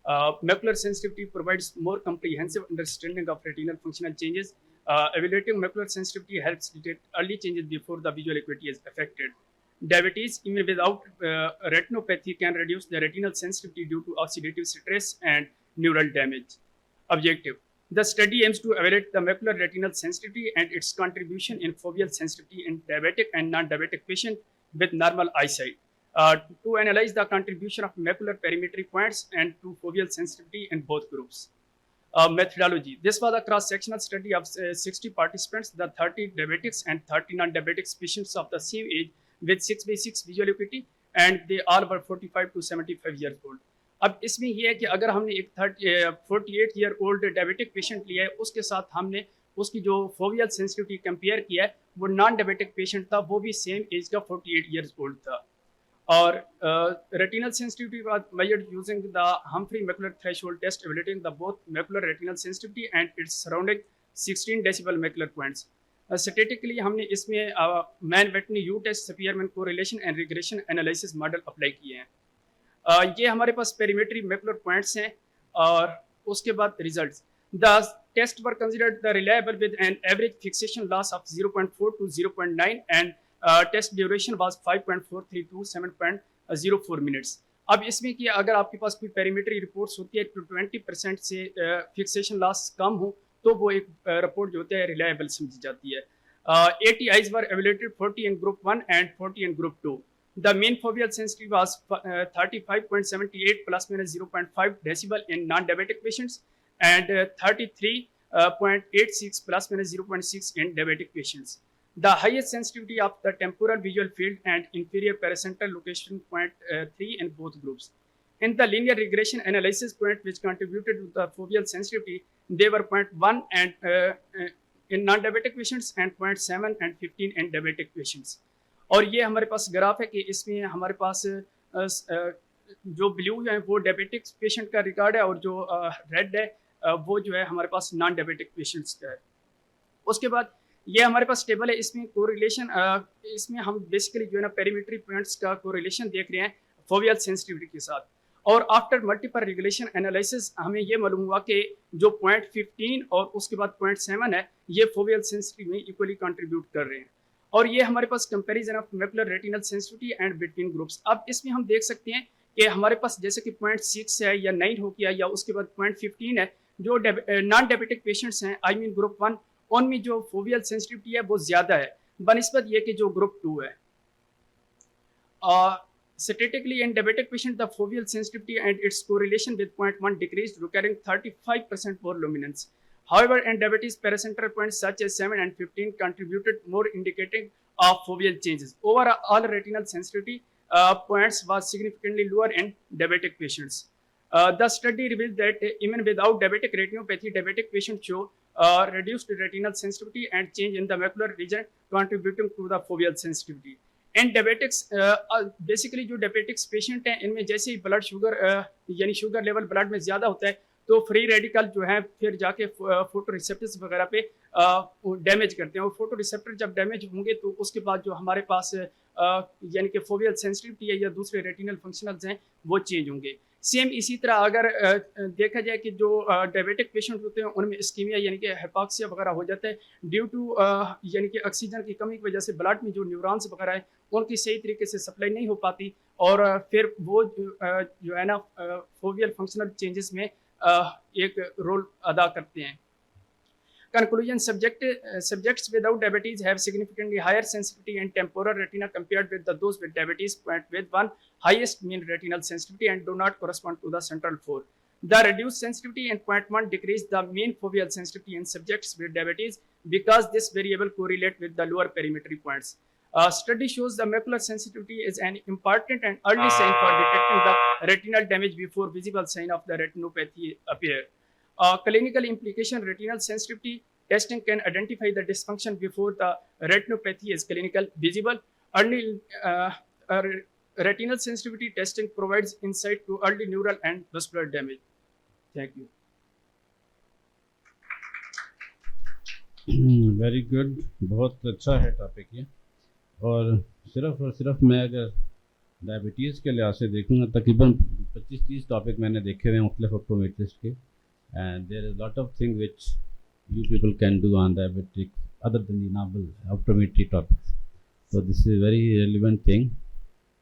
Macular sensitivity provides more comprehensive understanding of retinal functional changes. Evaluating macular sensitivity helps detect early changes before the visual acuity is affected. Diabetes, even without retinopathy, can reduce the retinal sensitivity due to oxidative stress and neural damage. Objective. The study aims to evaluate the macular retinal sensitivity and its contribution in foveal sensitivity in diabetic and non-diabetic patients with normal eyesight. To analyze the contribution of macular perimetry points and to foveal sensitivity in both groups. Methodology. This was a cross-sectional study of 60 participants, the 30 diabetics and 30 non-diabetics patients of the same age with 6/6 visual acuity, and they all were 45 to 75 years old. अब इसमें ये है कि अगर हमने एक 48 year old diabetic patient लिया है, उसके साथ हमने उसकी जो फोवियल सेंसिटिविटी कंपेयर किया है, वो नॉन डायबिटिक पेशेंट था, वो भी सेम एज का 48 ईयर्स ओल्ड था. और retinal sensitivity was measured using the Humphrey macular threshold test evaluating the both macular retinal sensitivity and its surrounding 16 decibel macular points. Statistically हमने इसमें Mann-Whitney U test, Spearman correlation and regression analysis model apply किए हैं. ये हमारे पास perimetry macular points हैं और उसके बाद results. The test were considered the reliable with an average fixation loss of 0.4 to 0.9 and test duration was 5.43 to 7.04 minutes. अब इसमें कि अगर आपके पास कोई पेरीमेट्री रिपोर्ट्स होती है तो 20% से फिक्सेशन लॉस कम हो तो वो एक रिपोर्ट जो होता है रिलायबल समझी जाती है. 80 eyes were evaluated, 40 in group 1 and 40 in group 2. The mean foveal sensitivity was 35.78 plus minus 0.5 decibel in non-diabetic patients and 33.86 plus minus 0.6 in diabetic patients. The highest sensitivity of the temporal visual field and inferior paracentral location 0.3 in both groups. In the linear regression analysis point which contributed to the foveal sensitivity, they were 0.1 and in non-diabetic patients and 0.7 and 15 in diabetic patients. और ये हमारे पास graph है कि इसमें हमारे पास जो blue है वो डायबिटिक पेशेंट का रिकॉर्ड है और जो रेड है वो जो है हमारे पास नॉन डायबिटिक पेशेंट्स का है. उसके बाद ये हमारे पास टेबल है, इसमें कोरिलेशन इसमें हम बेसिकली जो है ना पेरीमेट्री पॉइंट्स का कोरिलेशन देख रहे हैं फोवियल सेंसिटिविटी के साथ. और आफ्टर मल्टीपल रेगुलेशन एनालिसिस हमें ये मालूम हुआ कि जो 0.15 और उसके बाद 0.7 है ये फोवियल सेंसिटिविटी में इक्वली कंट्रीब्यूट कर रहे हैं. और ये हमारे पास comparison of macular retinal sensitivity and between groups. अब इसमें हम देख सकते हैं कि हमारे पास जैसे कि 0.6 है या 9 हो गया या उसके बाद 0.15 है, जो नॉन डायबिटिक पेशेंट्स हैं आई मीन ग्रुप 1 उनमें जो फोवियल सेंसिटिविटी है वो ज़्यादा है बनिस्बत ये कि जो ग्रुप 2 है. Statistically in diabetic patient the foveal sensitivity and its correlation with 0.1 decreased, requiring 35% more luminance. However, in diabetes, paracentral points such as 7 and 15 contributed more, indicating of foveal changes. Overall retinal sensitivity points was significantly lower in diabetic patients. The study revealed that even without diabetic retinopathy, diabetic patients show reduced retinal sensitivity and change in the macular region, contributing to the foveal sensitivity. And diabetics basically जो diabetics patient हैं इनमें जैसे ही blood sugar यानी sugar level blood में ज़्यादा होता है तो फ्री रेडिकल जो है फिर जाके फोटो रिसेप्टर्स वगैरह पे डैमेज करते हैं. और फोटो रिसेप्टर जब डैमेज होंगे तो उसके बाद जो हमारे पास यानी कि फोवियल सेंसिटिविटी है या दूसरे रेटिनल फंक्शनल्स हैं वो चेंज होंगे. सेम इसी तरह अगर देखा जाए कि जो डायबिटिक पेशेंट होते हैं उनमें इस्कीमिया यानी कि हाइपोक्सिया वगैरह हो जाता है ड्यू टू यानी कि ऑक्सीजन की कमी की वजह से ब्लड में जो न्यूरॉन्स वगैरह है उनकी सही तरीके से सप्लाई नहीं हो पाती और फिर वो जो है ना फोवियल फंक्शनल चेंजेस में एक रोल अदा करते हैं. Conclusion: subjects without diabetes have significantly higher sensitivity in temporal retina compared with those with diabetes, with one highest mean retinal sensitivity and do not correspond to the central 4. The reduced sensitivity in 0.1 decreased the mean foveal sensitivity in subjects with diabetes because this variable correlates with the lower perimetry points. Study shows the macular sensitivity is an important and early sign for detecting the retinal damage before visible sign of the retinopathy appear. Clinical implication: retinal sensitivity testing can identify the dysfunction before the retinopathy is clinical visible. Early retinal sensitivity testing provides insight to early neural and vascular damage. Thank you. Very good, बहुत अच्छा है topic ये. और सिर्फ मैं अगर diabetes के लिहाज से देखूँगा तकरीबन 25-30 टॉपिक मैंने देखे हुए हैं मुख्तलिफ ऑप्टोमेट्रिस्ट के. And there is a lot of things which you people can do on diabetic other than the novel optometry topics. So this is a very relevant thing.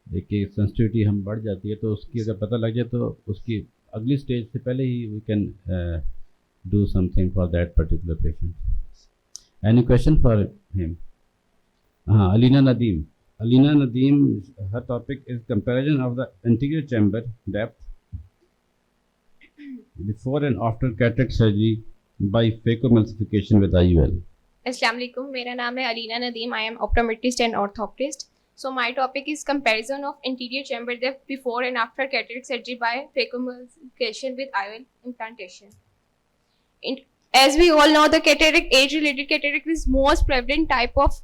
देखिए सेंसिटिविटी हम बढ़ जाती है तो उसकी अगर पता लग जाए तो उसकी अगली स्टेज से पहले ही we can do something for that particular patient. Any question for him? Alina Nadeem. Alina Nadeem, her topic is comparison of the anterior chamber depth before and after cataract surgery by phacoemulsification with IUL. Assalamu alaikum. मेरा नाम है Alina Nadeem. I am optometrist and orthoptist. So my topic is comparison of anterior chamber depth before and after cataract surgery by phacoemulsification with IOL implantation. As we all know, the cataract, age-related cataract is most prevalent type of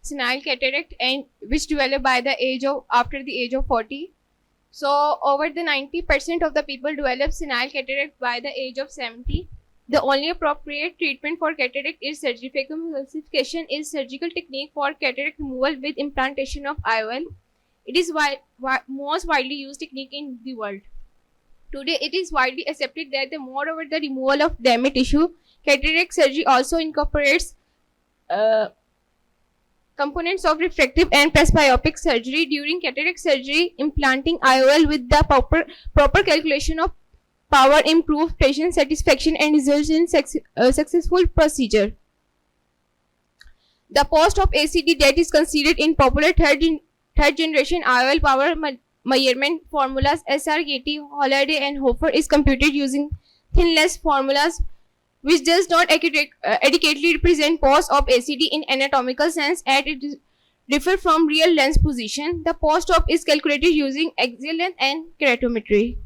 senile cataract and which develop by the age of after the age of 40. So over the 90% of the people develop senile cataract by the age of 70. The only appropriate treatment for cataract is surgery. Phacoemulsification is surgical technique for cataract removal with implantation of IOL. It is most widely used technique in the world. Today, it is widely accepted that the moreover the removal of damaged tissue, cataract surgery also incorporates components of refractive and presbyopic surgery. During cataract surgery, implanting IOL with the proper calculation of power improves patient satisfaction and results in successful procedure. The post of ACD that is considered in popular third generation IOL power measurement formulas SR-Getty, Holliday and Hofer is computed using thin-lens formulas which does not adequately represent post of ACD in anatomical sense as it differ from real lens position. The post op is calculated using axial length and keratometry.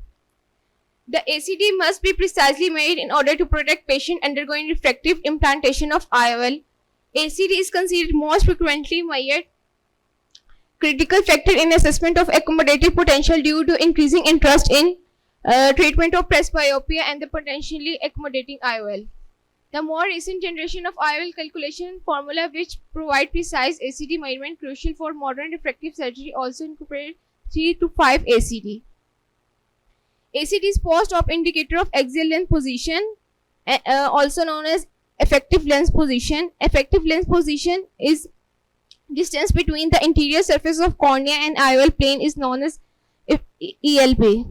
The ACD must be precisely made in order to protect patient undergoing refractive implantation of IOL. ACD is considered most frequently measured critical factor in assessment of accommodative potential due to increasing interest in treatment of presbyopia and the potentially accommodating IOL. The more recent generation of IOL calculation formula which provide precise ACD measurement crucial for modern refractive surgery also incorporate 3 to 5 ACD. ACD is post-op indicator of axial length position, also known as effective lens position. Effective lens position is distance between the interior surface of cornea and IOL plane is known as ELP.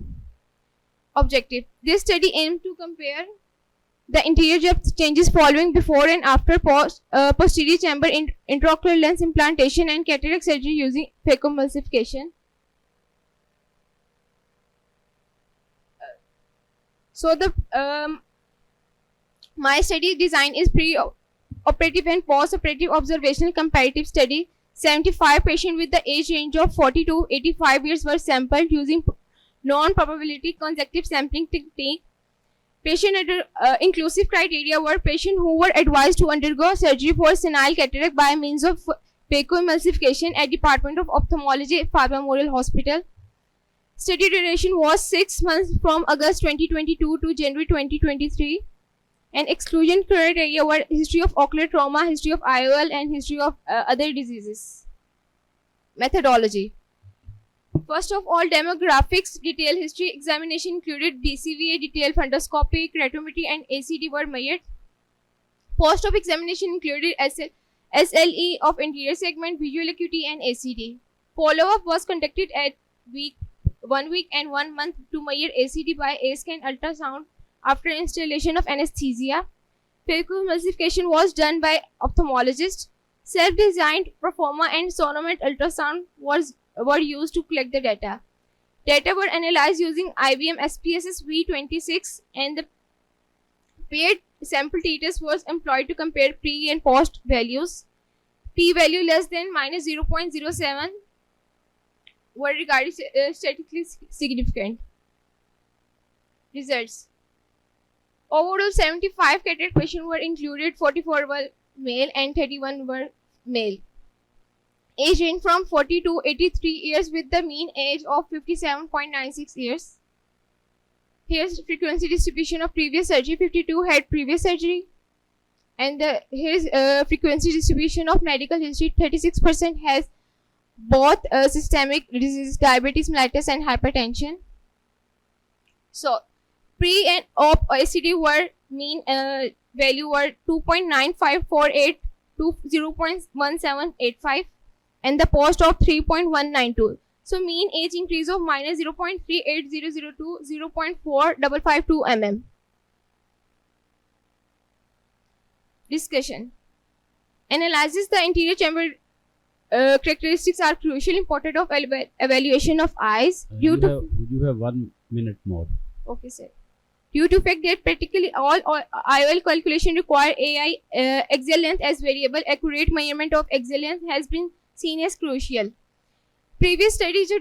Objective. This study aimed to compare the interior depth changes following before and after posterior chamber intraocular lens implantation and cataract surgery using phacoemulsification. So the my study design is pre-operative and post-operative observational comparative study. 75 patients with the age range of 40 to 85 years were sampled using non-probability consecutive sampling technique. Patient inclusive criteria were patients who were advised to undergo surgery for senile cataract by means of phacoemulsification at Department of Ophthalmology, Faber Memorial Hospital. Study duration was 6 months from August 2022 to January 2023. And exclusion criteria were history of ocular trauma, history of IOL, and history of other diseases. Methodology. First of all, demographics detailed history examination included BCVA, detailed fundoscopy, keratometry, and ACD were measured. Post-op examination included SLE of anterior segment, visual acuity, and ACD. Follow-up was conducted at 1 week and 1 month to measure ACD by A-scan ultrasound after installation of anesthesia. Phacoemulsification was done by ophthalmologist. Self-designed proforma and sonomet ultrasound were used to collect the data. Data were analyzed using IBM SPSS V26 and the paired sample t-test was employed to compare pre and post values. P-value less than minus 0.07 were regarded statistically significant. Results. Overall, 75 cataract patients were included, 44 were male and 31 were male. Age range from 40 to 83 years with the mean age of 57.96 years. Here's frequency distribution of previous surgery. 52 had previous surgery. And here's frequency distribution of medical history. 36% has both systemic disease, diabetes mellitus and hypertension. So, pre and op ACD were mean value were 2.9548 to 0.1785 and the post of 3.192. So mean age increase of minus 0.38002 0.4552 mm. Discussion. Analyzes the interior chamber characteristics are crucially important of evaluation of eyes due to you have 1 minute more. okay sir. Due to fact that practically all IOL calculation require AI axial length as variable, accurate measurement of axial length has been seen as crucial. Previous study जो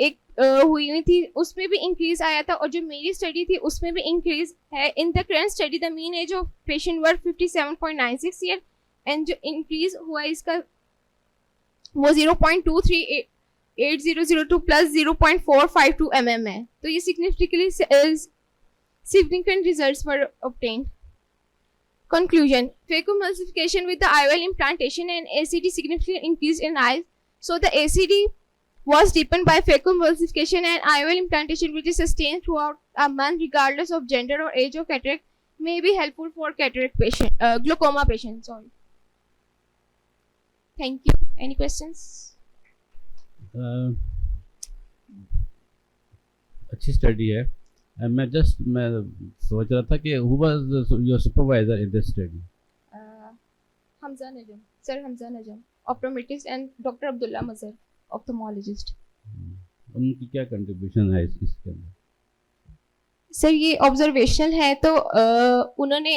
एक हुई थी उसमें भी increase आया था और जो मेरी स्टडी थी उसमें भी इंक्रीज है. In the current study the mean age of patient were 57.96 year and जो इंक्रीज हुआ इसका वो 0.238002 प्लस 0.452 mm है. तो ये significant results were obtained. Conclusion: phacoemulsification with the IOL implantation and ACD significantly increased in eyes. So the ACD was deepened by phacoemulsification and IOL implantation, which is sustained throughout a month regardless of gender or age of cataract, may be helpful for cataract patient, glaucoma patients. Sorry. Thank you. Any questions? अच्छी study है. मैं सोच रहा था कि who was your supervisor in this study? Hamza Najam. Sir Hamza Najam, optometrist, and Dr. Abdullah Mazhar, ophthalmologist. उनकी क्या contribution है इसके अंदर? सर ये ऑब्जर्वेशनल है तो उन्होंने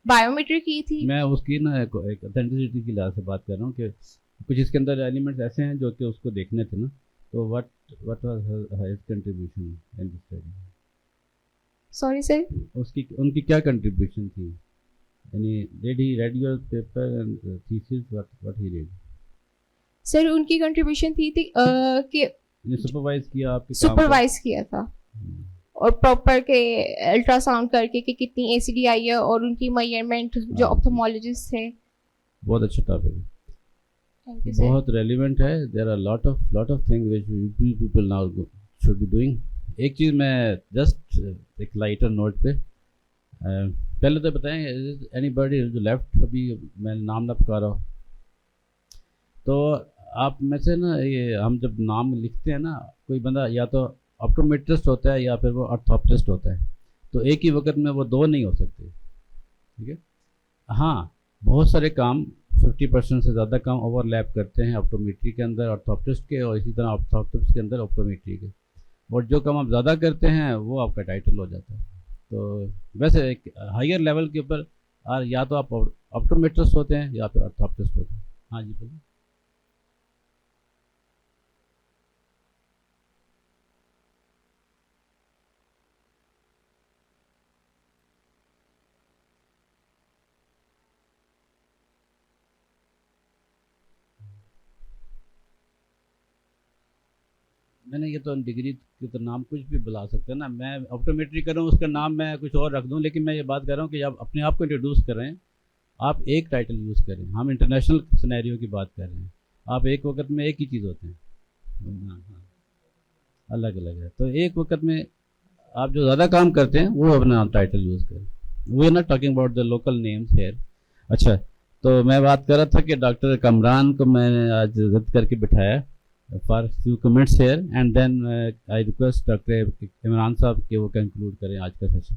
बायोमेट्री की थी. मैं उसकी ना एक ऑथेंटिसिटी की लिहाज से बात कर रहा हूँ कि कुछ इसके अंदर एलिमेंट्स ऐसे हैं जो कि उसको देखने थे ना, तो what was his contribution in this study? Sorry sir, उनकी क्या कंट्रीब्यूशन थी? यानी did he read your paper and thesis, what he red? Sir उनकी कंट्रीब्यूशन थी कि सुपरवाइज किया आपके सुपरवाइज किया था और प्रॉपर के अल्ट्रासाउंड करके कि कितनी एसीडी आई है और उनकी मेजरमेंट जो ऑप्थेमोलॉजिस्ट थे. बहुत अच्छा टॉपिक है, थैंक यू सर. बहुत रेलेवेंट है. There are lot of things which people now should be doing. एक चीज़ मैं जस्ट एक लाइटर नोट पे पहले तो बताएं, एनीबॉडी जो लेफ्ट, अभी मैं नाम ना पुकारा हूँ तो आप में से ना, ये हम जब नाम लिखते हैं ना, कोई बंदा या तो ऑप्टोमेट्रिस्ट होता है या फिर वो ऑर्थोप्टिस्ट होता है, तो एक ही वक्त में वो दो नहीं हो सकते. ठीक है. हाँ, बहुत सारे काम 50% से ज़्यादा काम ओवरलैप करते हैं ऑप्टोमेट्री के अंदर ऑर्थोप्टिस्ट के, और इसी तरह ऑर्थोप्टिस्ट के अंदर ऑप्टोमेट्री के, और जो काम आप ज़्यादा करते हैं वो आपका टाइटल हो जाता है. तो वैसे एक हायर लेवल के ऊपर या तो आप ऑप्टोमेट्रिस्ट होते हैं या फिर ऑर्थोप्टिस्ट होते हैं. हाँ जी बोलिए. मैंने ये तो डिग्री के तो नाम कुछ भी बुला सकते हैं ना. मैं ऑप्टोमेट्री कर रहा हूँ, उसका नाम मैं कुछ और रख दूँ, लेकिन मैं ये बात कर रहा हूँ कि आप अपने आप को इंट्रोड्यूस कर रहे हैं, आप एक टाइटल यूज़ करें. हम इंटरनेशनल सिनेरियो की बात कर रहे हैं. आप एक वक्त में एक ही चीज़ होते हैं, हाँ, अलग अलग है. तो एक वक्त में आप जो ज़्यादा काम करते हैं वो अपना टाइटल यूज़ करें. We are not talking about the local names here. अच्छा, तो मैं बात कर रहा था कि डॉक्टर कमरान को मैंने आज रद्द करके बिठाया for few comments here, and then I request Dr. Imran साहब कि वो कंक्लूड करें आज का सेशन.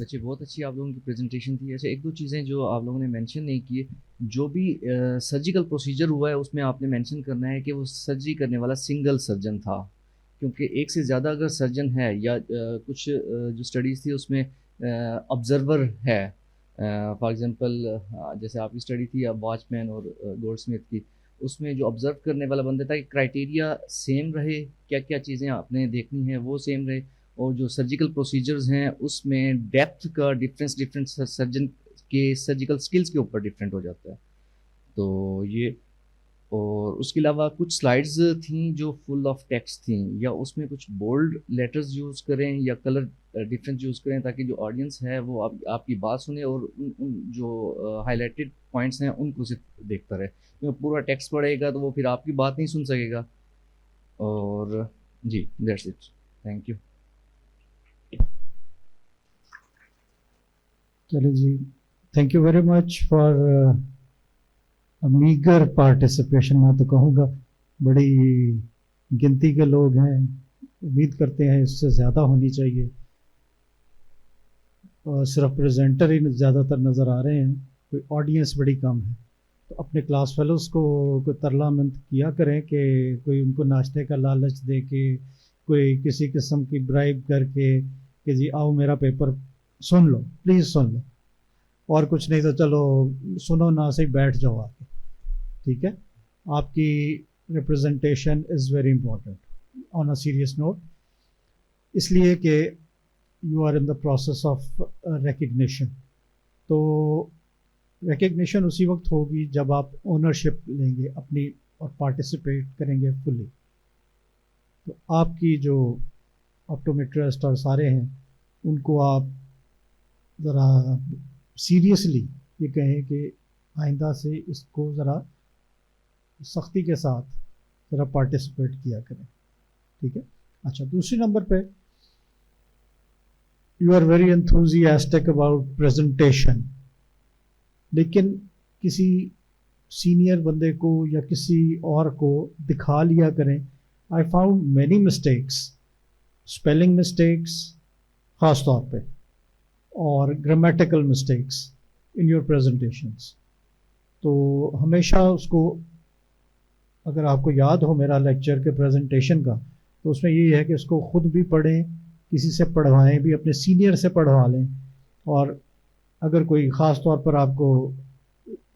बच्चे बहुत अच्छी आप लोगों की प्रेजेंटेशन थी. ऐसे एक दो चीज़ें जो आप लोगों ने मेंशन नहीं की, जो भी सर्जिकल प्रोसीजर हुआ है उसमें आपने मेंशन करना है कि वो सर्जरी करने वाला सिंगल सर्जन था, क्योंकि एक से ज़्यादा अगर सर्जन है या कुछ जो स्टडीज़ थी उसमें ऑब्जर्वर है, फॉर एग्जांपल जैसे आपकी स्टडी थी वॉचमैन और गोल्डस्मिथ की, उसमें जो ऑब्जर्व करने वाला बंदा था कि क्राइटेरिया सेम रहे, क्या क्या चीज़ें आपने देखनी है वो सेम रहे, और जो सर्जिकल प्रोसीजर्स हैं उसमें डेप्थ का डिफरेंट सर्जन के सर्जिकल स्किल्स के ऊपर डिफरेंट हो जाता है. तो ये, और उसके अलावा कुछ स्लाइड्स थी जो फुल ऑफ टेक्स्ट थी, या उसमें कुछ बोल्ड लेटर्स यूज़ करें या कलर डिफरेंस यूज़ करें ताकि जो ऑडियंस है वो आपकी बात सुने और उन जो हाईलाइटेड पॉइंट्स हैं उनको सिर्फ देखता रहे. क्योंकि पूरा टेक्स्ट पढ़ेगा तो वो फिर आपकी बात नहीं सुन सकेगा. और जी, दैट्स इट. Thank you. चलो जी, thank you very much for meagre participation. मैं तो कहूँगा बड़ी गिनती के लोग हैं, उम्मीद करते हैं इससे ज़्यादा होनी चाहिए. सिर्फ प्रेजेंटर ही ज़्यादातर नज़र आ रहे हैं, कोई ऑडियंस बड़ी कम है। तो अपने क्लास फेलोज़ को कोई तरलामंद किया करें कि कोई उनको नाश्ते का लालच दे के, कोई किसी किस्म की ब्राइब करके कि जी आओ मेरा पेपर सुन लो, प्लीज़ सुन लो, और कुछ नहीं तो चलो सुनो ना सही बैठ जाओ आके। ठीक है, आपकी representation is very important on a serious note, इसलिए कि you are in the process of recognition. तो रिकग्निशन उसी वक्त होगी जब आप ओनरशिप लेंगे अपनी और पार्टिसिपेट करेंगे फुली। तो आपकी जो ऑप्टोमेट्रिस्ट और सारे हैं उनको आप ज़रा सीरियसली ये कहें कि आइंदा से इसको ज़रा सख्ती के साथ ज़रा पार्टिसिपेट किया करें। ठीक है, अच्छा, दूसरे नंबर पे you are very enthusiastic about presentation, लेकिन किसी सीनियर बंदे को या किसी और को दिखा लिया करें। I found many mistakes, spelling mistakes ख़ास तौर पे, और grammatical mistakes in your presentations. तो हमेशा उसको, अगर आपको याद हो मेरा लेक्चर के प्रेजेंटेशन का, तो उसमें यही है कि इसको ख़ुद भी पढ़ें, किसी से पढ़वाएं भी, अपने सीनियर से पढ़वा लें, और अगर कोई ख़ास तौर पर आपको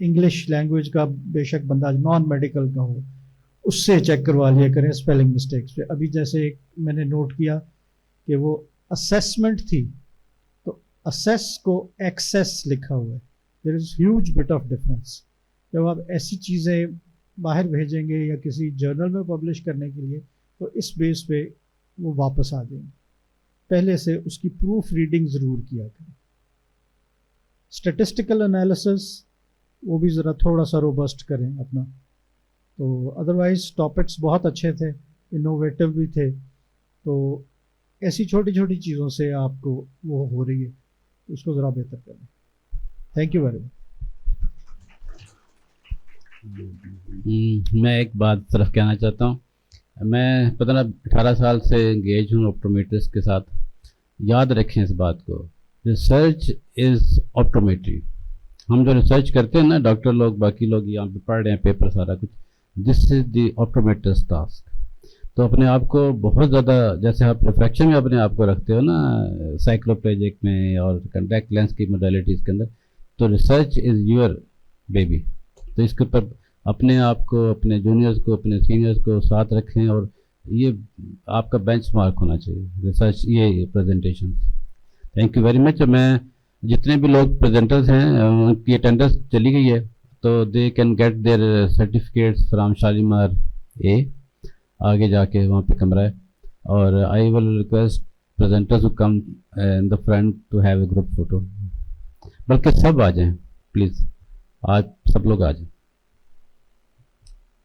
इंग्लिश लैंग्वेज का बेशक बंदा नॉन मेडिकल का हो, उससे चेक करवा लिया करें स्पेलिंग मिस्टेक्स पे। अभी जैसे एक मैंने नोट किया कि वो असेसमेंट थी, तो असेस को एक्सेस लिखा हुआ है। There is huge bit of difference. जब आप ऐसी चीज़ें बाहर भेजेंगे या किसी जर्नल में पब्लिश करने के लिए, तो इस बेस पे वो वापस आ जाएंगे। पहले से उसकी प्रूफ रीडिंग ज़रूर किया करें। स्टैटिस्टिकल एनालिसिस वो भी ज़रा थोड़ा सा रोबस्ट करें अपना। तो अदरवाइज़ टॉपिक्स बहुत अच्छे थे, इनोवेटिव भी थे। तो ऐसी छोटी छोटी चीज़ों से आपको वो हो रही है, तो उसको ज़रा बेहतर करें। Thank you very much. मैं एक बात सिर्फ कहना चाहता हूँ। मैं 18 साल से एंगेज हूँ ऑप्टोमेट्रिस्ट के साथ। याद रखें इस बात को, रिसर्च इज़ ऑप्टोमेट्री। हम जो रिसर्च करते हैं ना, डॉक्टर लोग, बाकी लोग यहाँ पे पढ़ रहे हैं पेपर सारा कुछ, this is the optometrist task. तो अपने आप को बहुत ज़्यादा, जैसे आप रिफ्रैक्शन में अपने आप को रखते हो ना, साइक्लोप्लेजिक में और कॉन्टैक्ट लेंस की मोडालिटीज़ के अंदर, तो रिसर्च इज़ योर बेबी। तो इसके ऊपर अपने आप को, अपने जूनियर्स को, अपने सीनियर्स को साथ रखें, और ये आपका बेंचमार्क होना चाहिए रिसर्च, ये presentation. Thank you very much. मैं जितने भी लोग प्रेजेंटर्स हैं उनकी अटेंडेंस चली गई है, तो they can get their certificates from Shalimar A. आगे जाके वहाँ पे कमरा है, और I will request presenters to come in the front to have a group photo. बल्कि सब आ जाएं प्लीज़, आज सब लोग आ जाएं।